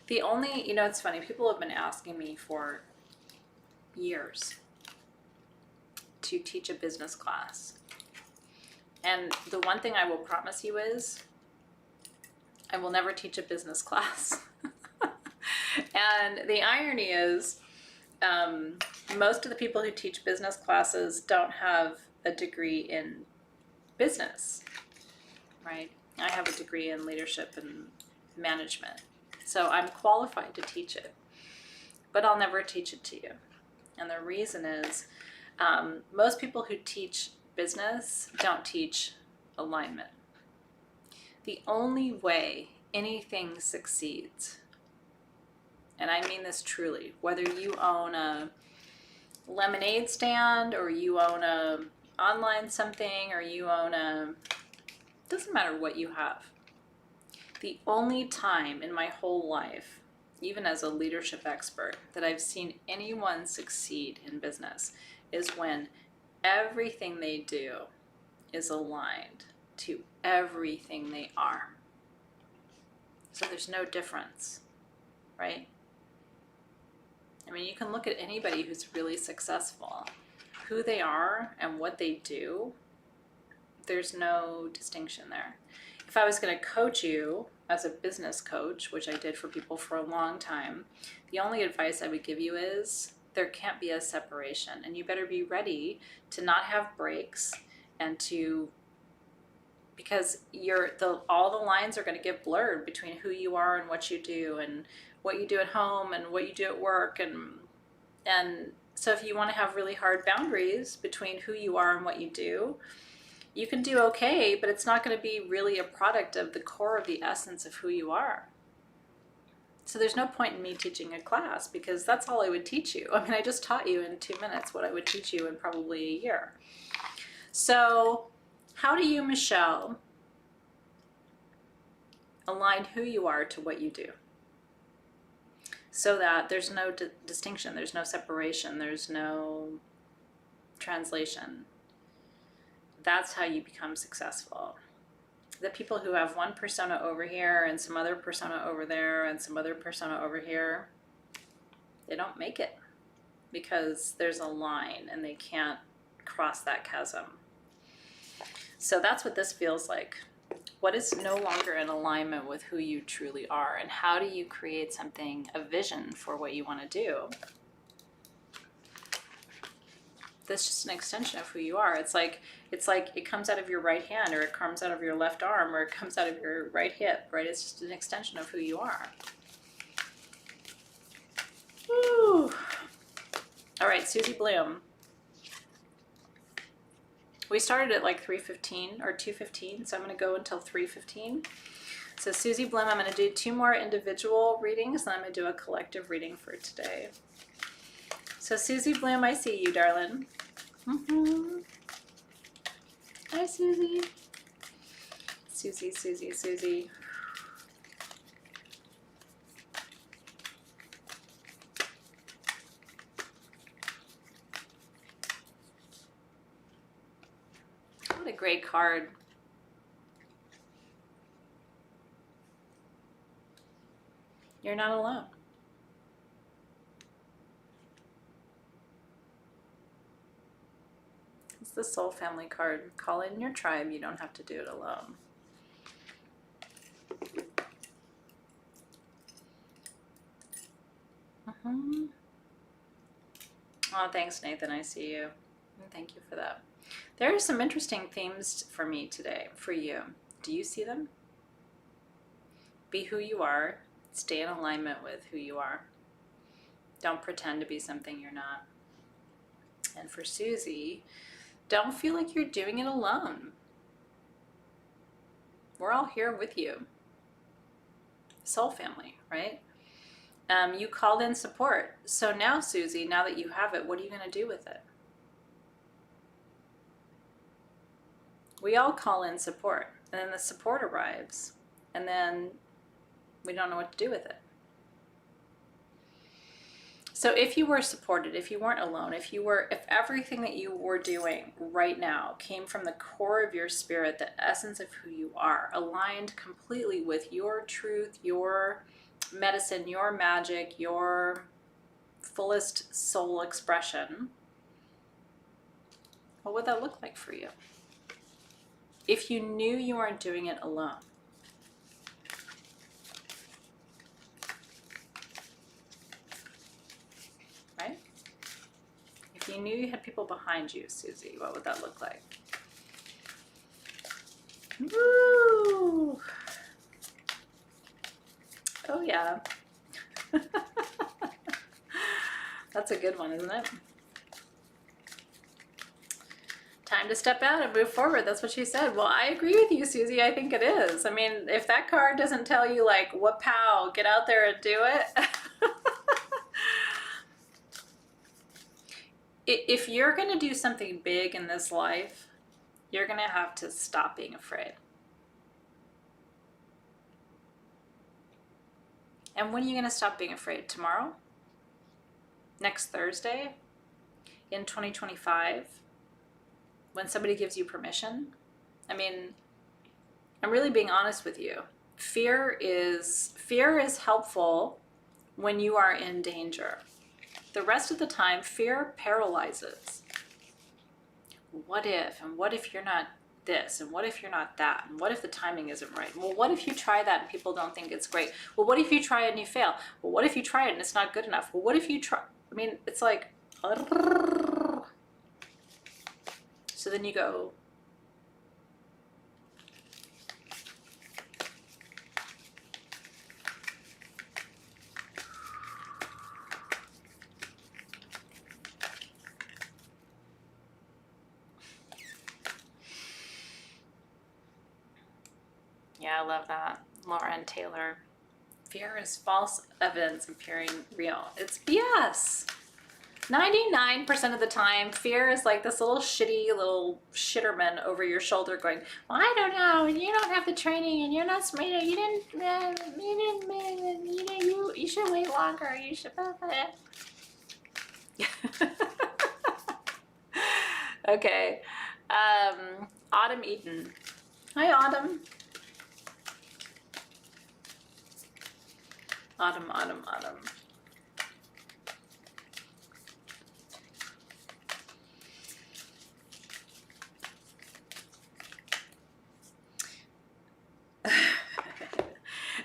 The only, you know, it's funny, people have been asking me for years to teach a business class. And the one thing I will promise you is I will never teach a business class. And the irony is, most of the people who teach business classes don't have a degree in business, right? I have a degree in leadership and management. So I'm qualified to teach it, but I'll never teach it to you. And the reason is, most people who teach business don't teach alignment. The only way anything succeeds, and I mean this truly, whether you own a lemonade stand or you own a online something or you own a, doesn't matter what you have. The only time in my whole life, even as a leadership expert, that I've seen anyone succeed in business is when everything they do is aligned to everything they are. So there's no difference, right? I mean, you can look at anybody who's really successful, who they are and what they do, there's no distinction there. If I was going to coach you as a business coach, which I did for people for a long time, the only advice I would give you is there can't be a separation, and you better be ready to not have breaks and to, because all the lines are going to get blurred between who you are and what you do and what you do at home and what you do at work, and so if you want to have really hard boundaries between who you are and what you do, you can do okay, but it's not going to be really a product of the core of the essence of who you are. So there's no point in me teaching a class, because that's all I would teach you. I mean, I just taught you in 2 minutes what I would teach you in probably a year. So how do you, Michelle, align who you are to what you do, so that there's no distinction, there's no separation, there's no translation? That's how you become successful. The people who have one persona over here and some other persona over there and some other persona over here, they don't make it, because there's a line and they can't cross that chasm. So that's what this feels like. What is no longer in alignment with who you truly are, and how do you create something, a vision for what you want to do? That's just an extension of who you are. It's like it comes out of your right hand, or it comes out of your left arm, or it comes out of your right hip, right? It's just an extension of who you are. Woo. All right, Susie Bloom. We started at like 3:15 or 2:15, so I'm going to go until 3:15. So Susie Bloom, I'm going to do 2 more individual readings, and I'm going to do a collective reading for today. So Susie Bloom, I see you, darling. Hi, Susie. Susie. What a great card. You're not alone. It's the soul family card. Call in your tribe. You don't have to do it alone. Oh, thanks, Nathan. I see you. Thank you for that. There are some interesting themes for me today, for you. Do you see them? Be who you are. Stay in alignment with who you are. Don't pretend to be something you're not. And for Susie, don't feel like you're doing it alone. We're all here with you. Soul family, right? You called in support. So now, Susie, now that you have it, what are you going to do with it? We all call in support, and then the support arrives, and then we don't know what to do with it. So if you were supported, if you weren't alone, if everything that you were doing right now came from the core of your spirit, the essence of who you are, aligned completely with your truth, your medicine, your magic, your fullest soul expression, what would that look like for you? If you knew you weren't doing it alone. Right? If you knew you had people behind you, Susie, what would that look like? Woo! Oh yeah. That's a good one, isn't it? Time to step out and move forward. That's what she said. Well, I agree with you, Susie. I think it is. I mean, if that card doesn't tell you like, wha-pow, get out there and do it. If you're going to do something big in this life, you're going to have to stop being afraid. And when are you going to stop being afraid? Tomorrow? Next Thursday? In 2025? When somebody gives you permission? I mean, I'm really being honest with you. Fear is helpful when you are in danger. The rest of the time, fear paralyzes. What if? And what if you're not this? And what if you're not that? And what if the timing isn't right? Well, what if you try that and people don't think it's great? Well, what if you try it and you fail? Well, what if you try it and it's not good enough? Well, what if you try? I mean, it's like... So then you go... Yeah, I love that. Lauren Taylor. Fear is false evidence appearing real. It's BS. 99% of the time, fear is like this little shitty little shitterman over your shoulder going, well, I don't know, and you don't have the training, and you're not smart, you should wait longer, you should... Okay. Autumn Eden. Hi, Autumn. Autumn.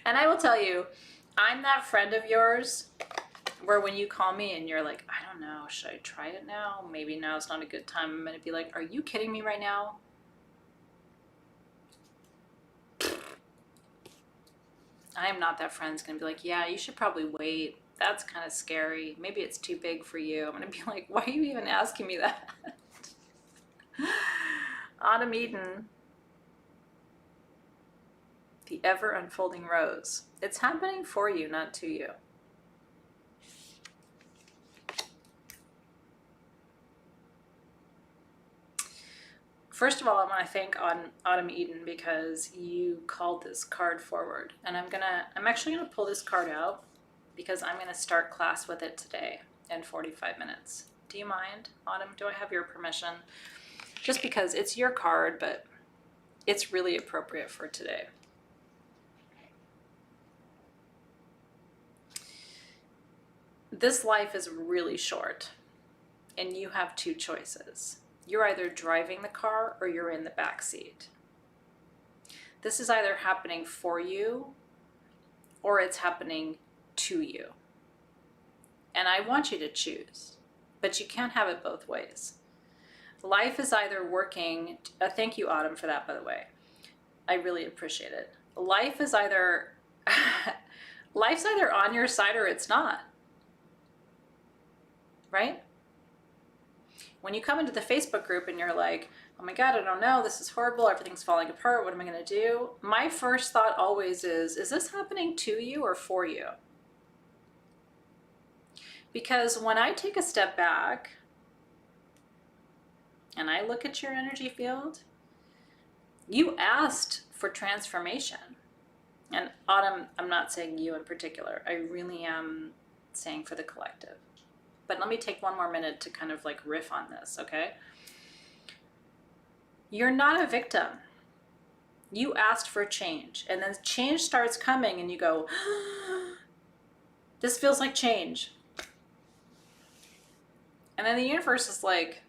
And I will tell you, I'm that friend of yours where when you call me and you're like, I don't know, should I try it now? Maybe now's not a good time. I'm going to be like, are you kidding me right now? I am not that friend that's going to be like, yeah, you should probably wait. That's kind of scary. Maybe it's too big for you. I'm going to be like, why are you even asking me that? Autumn Eden. The ever unfolding rose. It's happening for you, not to you. First of all, I want to thank Autumn Eden because you called this card forward. And I'm actually gonna pull this card out because I'm gonna start class with it today in 45 minutes. Do you mind, Autumn? Do I have your permission? Just because it's your card, but it's really appropriate for today. This life is really short, and you have two choices. You're either driving the car or you're in the back seat. This is either happening for you or it's happening to you. And I want you to choose, but you can't have it both ways. Life is either working, thank you Autumn for that, by the way. I really appreciate it. Life is either, life's either on your side or it's not, right? When you come into the Facebook group and you're like, oh my God, I don't know, this is horrible, everything's falling apart, what am I gonna do? My first thought always is this happening to you or for you? Because when I take a step back and I look at your energy field, you asked for transformation. And Autumn, I'm not saying you in particular, I really am saying for the collective. But let me take one more minute to kind of like riff on this, okay? You're not a victim. You asked for change, and then change starts coming and you go, this feels like change. And then the universe is like,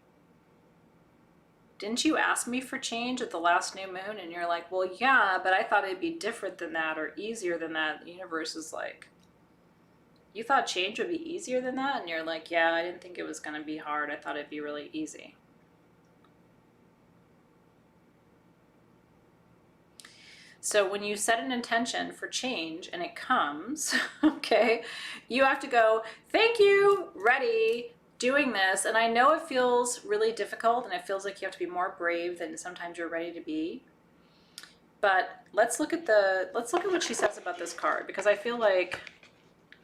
didn't you ask me for change at the last new moon? And you're like, well, yeah, but I thought it'd be different than that or easier than that. The universe is like, you thought change would be easier than that? And you're like, yeah, I didn't think it was going to be hard. I thought it'd be really easy. So when you set an intention for change and it comes, okay, you have to go, thank you, ready, doing this. And I know it feels really difficult and it feels like you have to be more brave than sometimes you're ready to be. But let's look at what she says about this card, because I feel like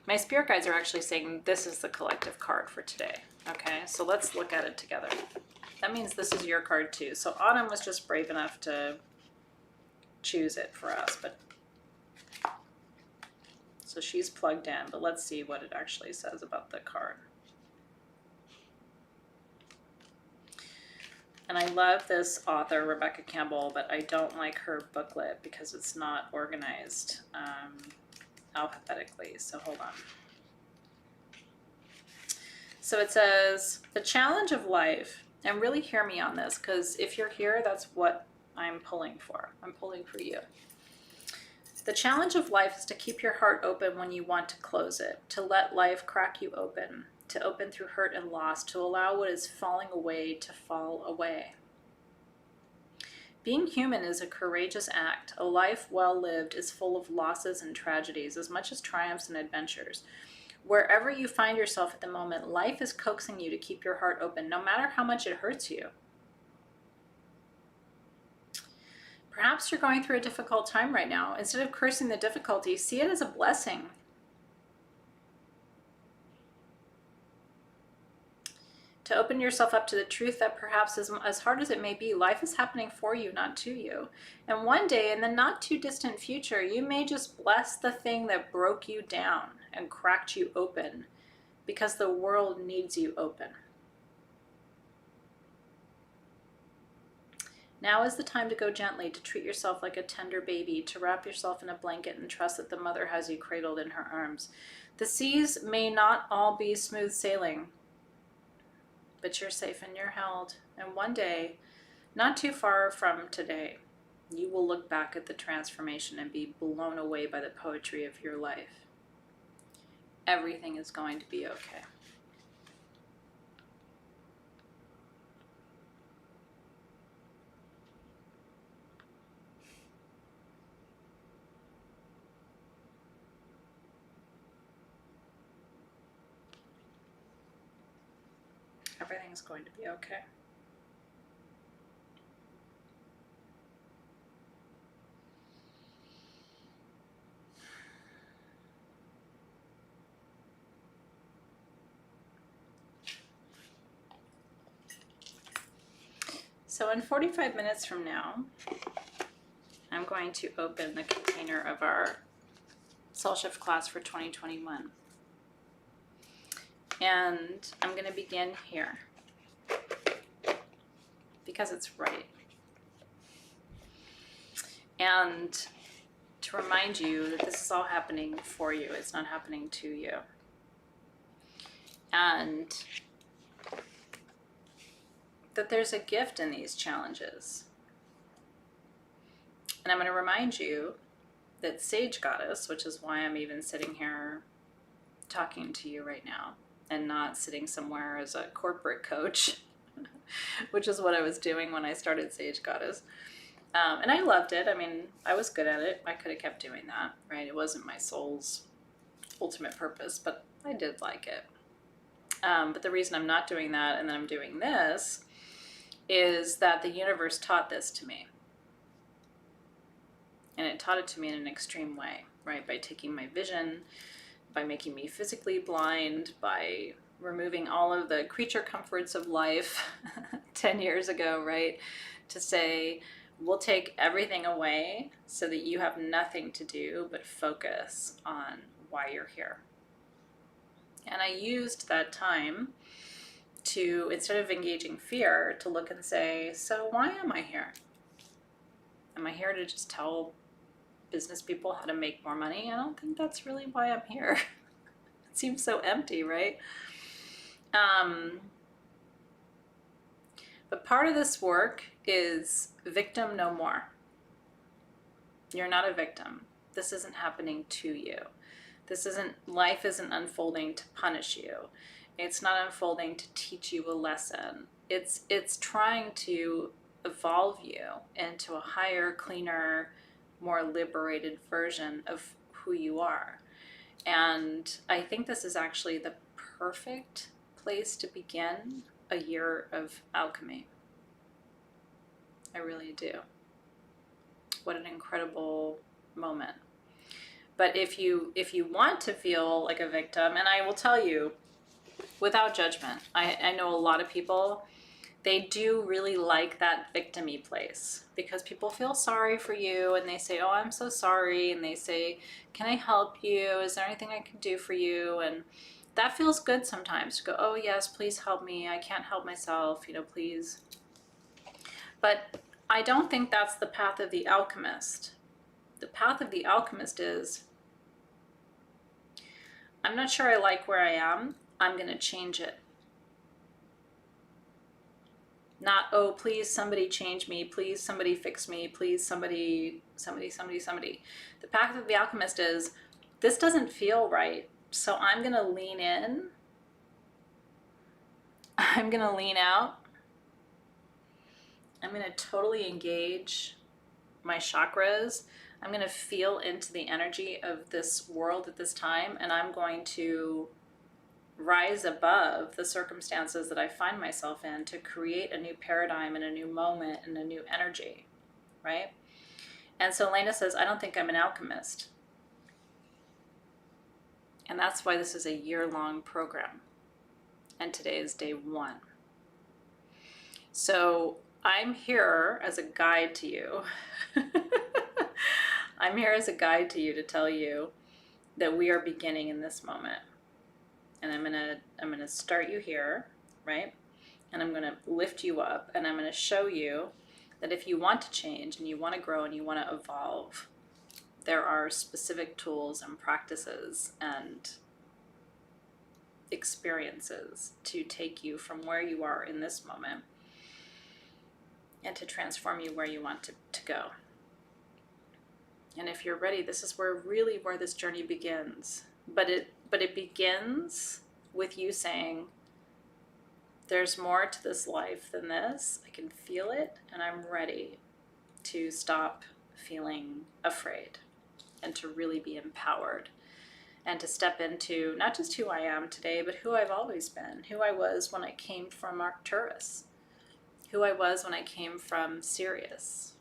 my spirit guides are actually saying this is the collective card for today. Okay, so let's look at it together. That means this is your card too. So Autumn was just brave enough to choose it for us, but so she's plugged in, but let's see what it actually says about the card. And I love this author, Rebecca Campbell, but I don't like her booklet because it's not organized alphabetically, so hold on. So it says, the challenge of life, and really hear me on this, because if you're here, that's what I'm pulling for. I'm pulling for you. The challenge of life is to keep your heart open when you want to close it, to let life crack you open, to open through hurt and loss, to allow what is falling away to fall away. Being human is a courageous act. A life well lived is full of losses and tragedies, as much as triumphs and adventures. Wherever you find yourself at the moment, life is coaxing you to keep your heart open, no matter how much it hurts you. Perhaps you're going through a difficult time right now. Instead of cursing the difficulty, see it as a blessing. To open yourself up to the truth that perhaps as hard as it may be, life is happening for you, not to you. And one day, in the not too distant future, you may just bless the thing that broke you down and cracked you open, because the world needs you open. Now is the time to go gently, to treat yourself like a tender baby, to wrap yourself in a blanket and trust that the mother has you cradled in her arms. The seas may not all be smooth sailing, but you're safe and you're held. And one day, not too far from today, you will look back at the transformation and be blown away by the poetry of your life. Everything is going to be okay. Everything's going to be okay. So in 45 minutes from now, I'm going to open the container of our Soul Shift class for 2021. And I'm going to begin here because it's right. And to remind you that this is all happening for you. It's not happening to you. and that there's a gift in these challenges. And I'm going to remind you that Sage Goddess, which is why I'm even sitting here talking to you right now and not sitting somewhere as a corporate coach, which is what I was doing when I started Sage Goddess. And I loved it. I mean, I was good at it. I could have kept doing that, right? It wasn't my soul's ultimate purpose, but I did like it. But the reason I'm not doing that and then I'm doing this is that the universe taught this to me. And it taught it to me in an extreme way, right? By taking my vision, by making me physically blind, by removing all of the creature comforts of life 10 years ago, right? To say, we'll take everything away so that you have nothing to do but focus on why you're here. And I used that time to, instead of engaging fear, to look and say, so why am I here? Am I here to just tell business people how to make more money? I don't think that's really why I'm here. It seems so empty, right? But part of this work is victim no more. You're not a victim. This isn't happening to you. Life isn't unfolding to punish you. It's not unfolding to teach you a lesson. It's trying to evolve you into a higher, cleaner, more liberated version of who you are. And I think this is actually the perfect place to begin a year of alchemy. I really do. What an incredible moment. But if you want to feel like a victim, and I will tell you, without judgment, I know a lot of people, they do really like that victim-y place because people feel sorry for you and they say, oh, I'm so sorry. And they say, can I help you? Is there anything I can do for you? And that feels good sometimes to go, oh yes, please help me. I can't help myself, please. But I don't think that's the path of the alchemist. The path of the alchemist is, I'm not sure I like where I am. I'm going to change it. Not, oh, please somebody change me. Please somebody fix me. Please somebody. The path of the alchemist is, this doesn't feel right. So I'm going to lean in. I'm going to lean out. I'm going to totally engage my chakras. I'm going to feel into the energy of this world at this time, and I'm going to rise above the circumstances that I find myself in to create a new paradigm and a new moment and a new energy, right? And so Lena says, I don't think I'm an alchemist. And that's why this is a year-long program. And today is day 1. So I'm here as a guide to you. I'm here as a guide to you to tell you that we are beginning in this moment. And I'm gonna start you here, right? And I'm gonna lift you up, and I'm gonna show you that if you want to change and you want to grow and you want to evolve, there are specific tools and practices and experiences to take you from where you are in this moment and to transform you where you want to go. And if you're ready, this is where this journey begins. But it begins with you saying, there's more to this life than this. I can feel it, and I'm ready to stop feeling afraid and to really be empowered and to step into not just who I am today, but who I've always been, who I was when I came from Arcturus, who I was when I came from Sirius,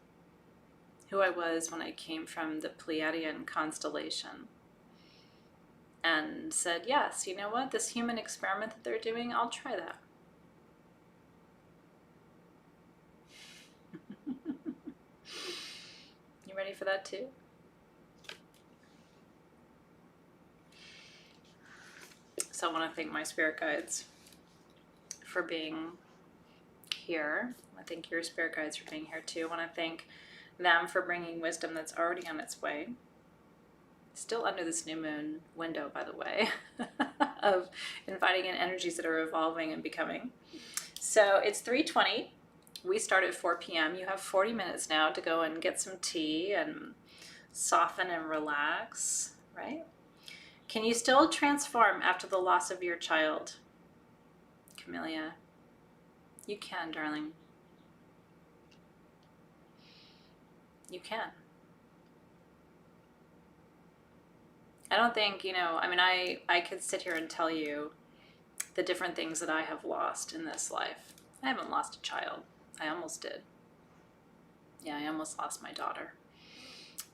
who I was when I came from the Pleiadian constellation, and said, yes, you know what, this human experiment that they're doing, I'll try that. You ready for that too? So I want to thank my spirit guides for being here. I thank your spirit guides for being here too. I want to thank them for bringing wisdom that's already on its way. Still under this new moon window, by the way, of inviting in energies that are evolving and becoming. So it's 3:20. We start at 4 p.m. You have 40 minutes now to go and get some tea and soften and relax, right? Can you still transform after the loss of your child? Camellia, you can, darling. You can. I don't think, I could sit here and tell you the different things that I have lost in this life. I haven't lost a child. I almost did. Yeah, I almost lost my daughter.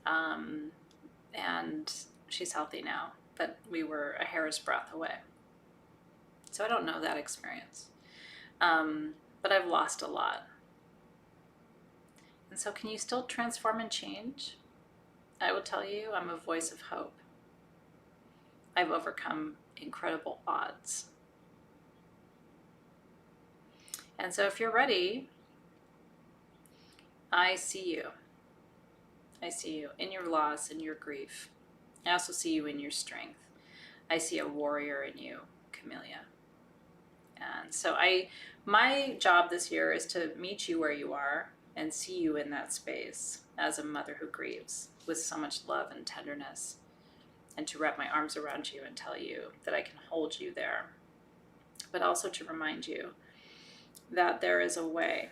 And she's healthy now, but we were a hair's breadth away. So I don't know that experience. But I've lost a lot. And so can you still transform and change? I will tell you, I'm a voice of hope. I've overcome incredible odds. And so if you're ready, I see you. I see you in your loss and your grief. I also see you in your strength. I see a warrior in you, Camellia. And so my job this year is to meet you where you are and see you in that space as a mother who grieves with so much love and tenderness, and to wrap my arms around you and tell you that I can hold you there, but also to remind you that there is a way.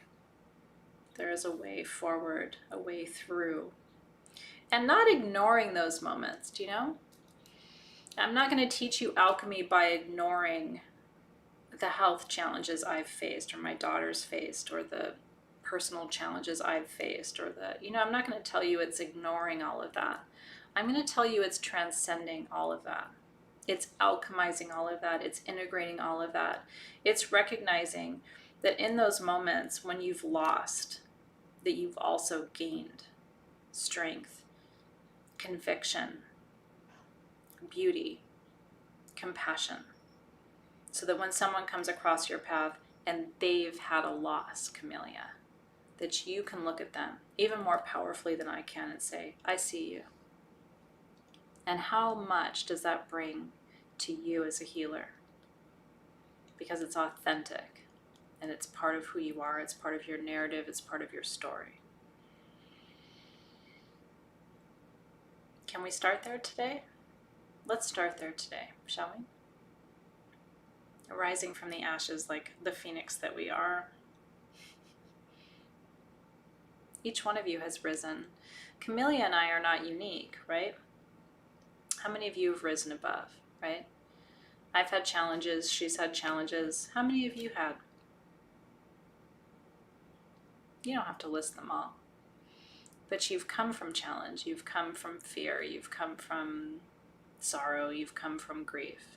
There is a way forward, a way through, and not ignoring those moments. Do you know? I'm not going to teach you alchemy by ignoring the health challenges I've faced, or my daughter's faced, or the personal challenges I've faced, or I'm not going to tell you it's ignoring all of that. I'm going to tell you it's transcending all of that. It's alchemizing all of that. It's integrating all of that. It's recognizing that in those moments when you've lost, that you've also gained strength, conviction, beauty, compassion. So that when someone comes across your path and they've had a loss, Camellia, that you can look at them even more powerfully than I can and say, I see you. And how much does that bring to you as a healer? Because it's authentic and it's part of who you are. It's part of your narrative. It's part of your story. Can we start there today? Let's start there today, shall we? Arising from the ashes like the phoenix that we are. Each one of you has risen. Camellia and I are not unique, right? How many of you have risen above, right? I've had challenges. She's had challenges. How many of you had? You don't have to list them all. But you've come from challenge. You've come from fear. You've come from sorrow. You've come from grief.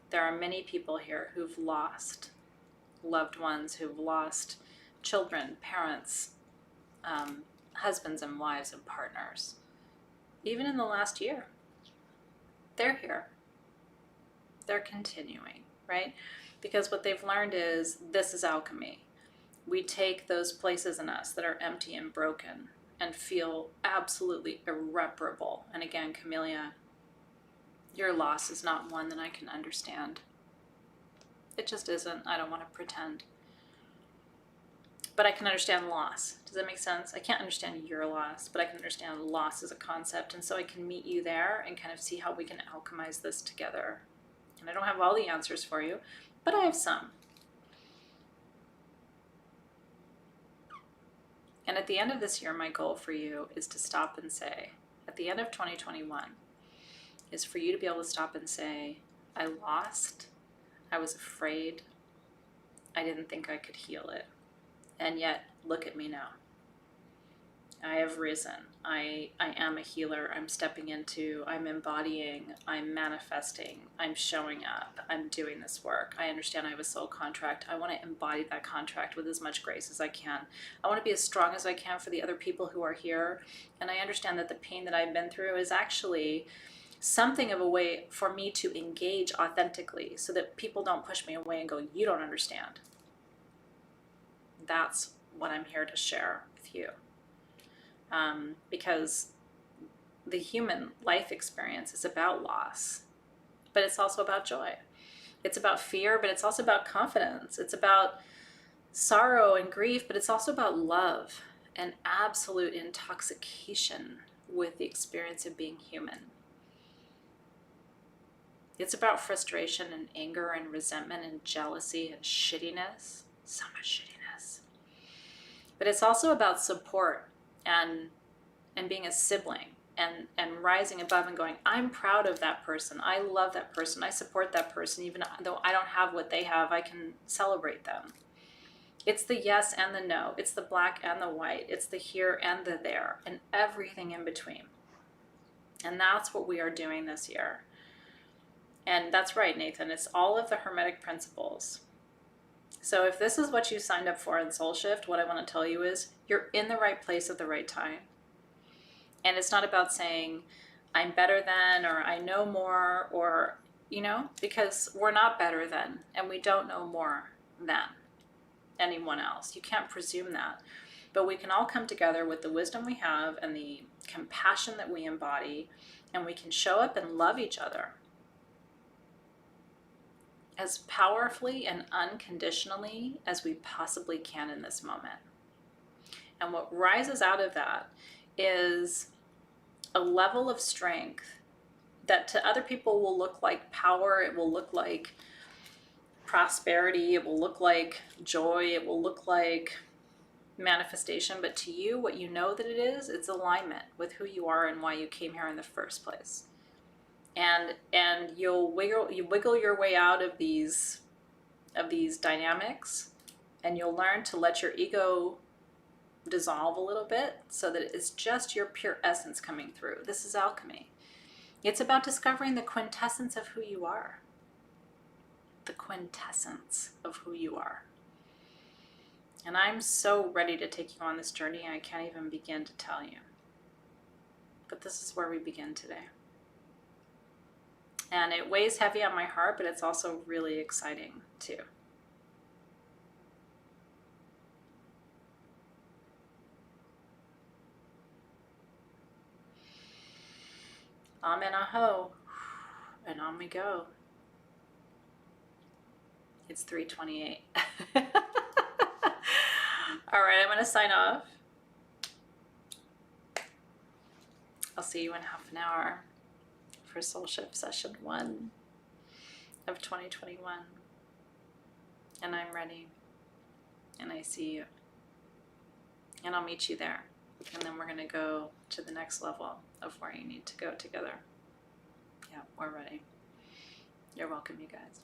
There are many people here who've lost loved ones, who've lost children, parents, husbands and wives and partners. Even in the last year. They're here. They're continuing, right? Because what they've learned is this is alchemy. We take those places in us that are empty and broken and feel absolutely irreparable. And again, Camellia, your loss is not one that I can understand. It just isn't. I don't want to pretend. But I can understand loss. Does that make sense? I can't understand your loss, but I can understand loss as a concept. And so I can meet you there and kind of see how we can alchemize this together. And I don't have all the answers for you, but I have some. And at the end of this year, my goal for you is to stop and say, at the end of 2021, is for you to be able to stop and say, I lost, I was afraid, I didn't think I could heal it. And yet, look at me now. I have risen. I am a healer. I'm stepping into, I'm embodying, I'm manifesting, I'm showing up, I'm doing this work. I understand I have a soul contract. I want to embody that contract with as much grace as I can. I want to be as strong as I can for the other people who are here. And I understand that the pain that I've been through is actually something of a way for me to engage authentically so that people don't push me away and go, you don't understand. That's what I'm here to share with you. Because the human life experience is about loss, but it's also about joy. It's about fear, but it's also about confidence. It's about sorrow and grief, but it's also about love and absolute intoxication with the experience of being human. It's about frustration and anger and resentment and jealousy and shittiness, so much shittiness. But it's also about support and being a sibling and rising above and going, I'm proud of that person. I love that person. I support that person. Even though I don't have what they have, I can celebrate them. It's the yes and the no. It's the black and the white. It's the here and the there and everything in between. And that's what we are doing this year. And that's right, Nathan. It's all of the Hermetic principles. So if this is what you signed up for in Soul Shift, what I want to tell you is you're in the right place at the right time. And it's not about saying, I'm better than, or I know more, or, because we're not better than, and we don't know more than anyone else. You can't presume that. But we can all come together with the wisdom we have and the compassion that we embody, and we can show up and love each other as powerfully and unconditionally as we possibly can in this moment. And what rises out of that is a level of strength that to other people will look like power, it will look like prosperity, it will look like joy, it will look like manifestation, but to you, what you know that it is, it's alignment with who you are and why you came here in the first place. And you wiggle your way out of these dynamics, and you'll learn to let your ego dissolve a little bit so that it's just your pure essence coming through. This is alchemy. It's about discovering the quintessence of who you are. The quintessence of who you are. And I'm so ready to take you on this journey, I can't even begin to tell you. But this is where we begin today. And it weighs heavy on my heart, but it's also really exciting too. Amen, aho. And on we go. It's 3:28. All right, I'm going to sign off. I'll see you in half an hour for Soul Shift Session 1 of 2021. And I'm ready. And I see you. And I'll meet you there. And then we're going to go to the next level of where you need to go together. Yeah, we're ready. You're welcome, you guys.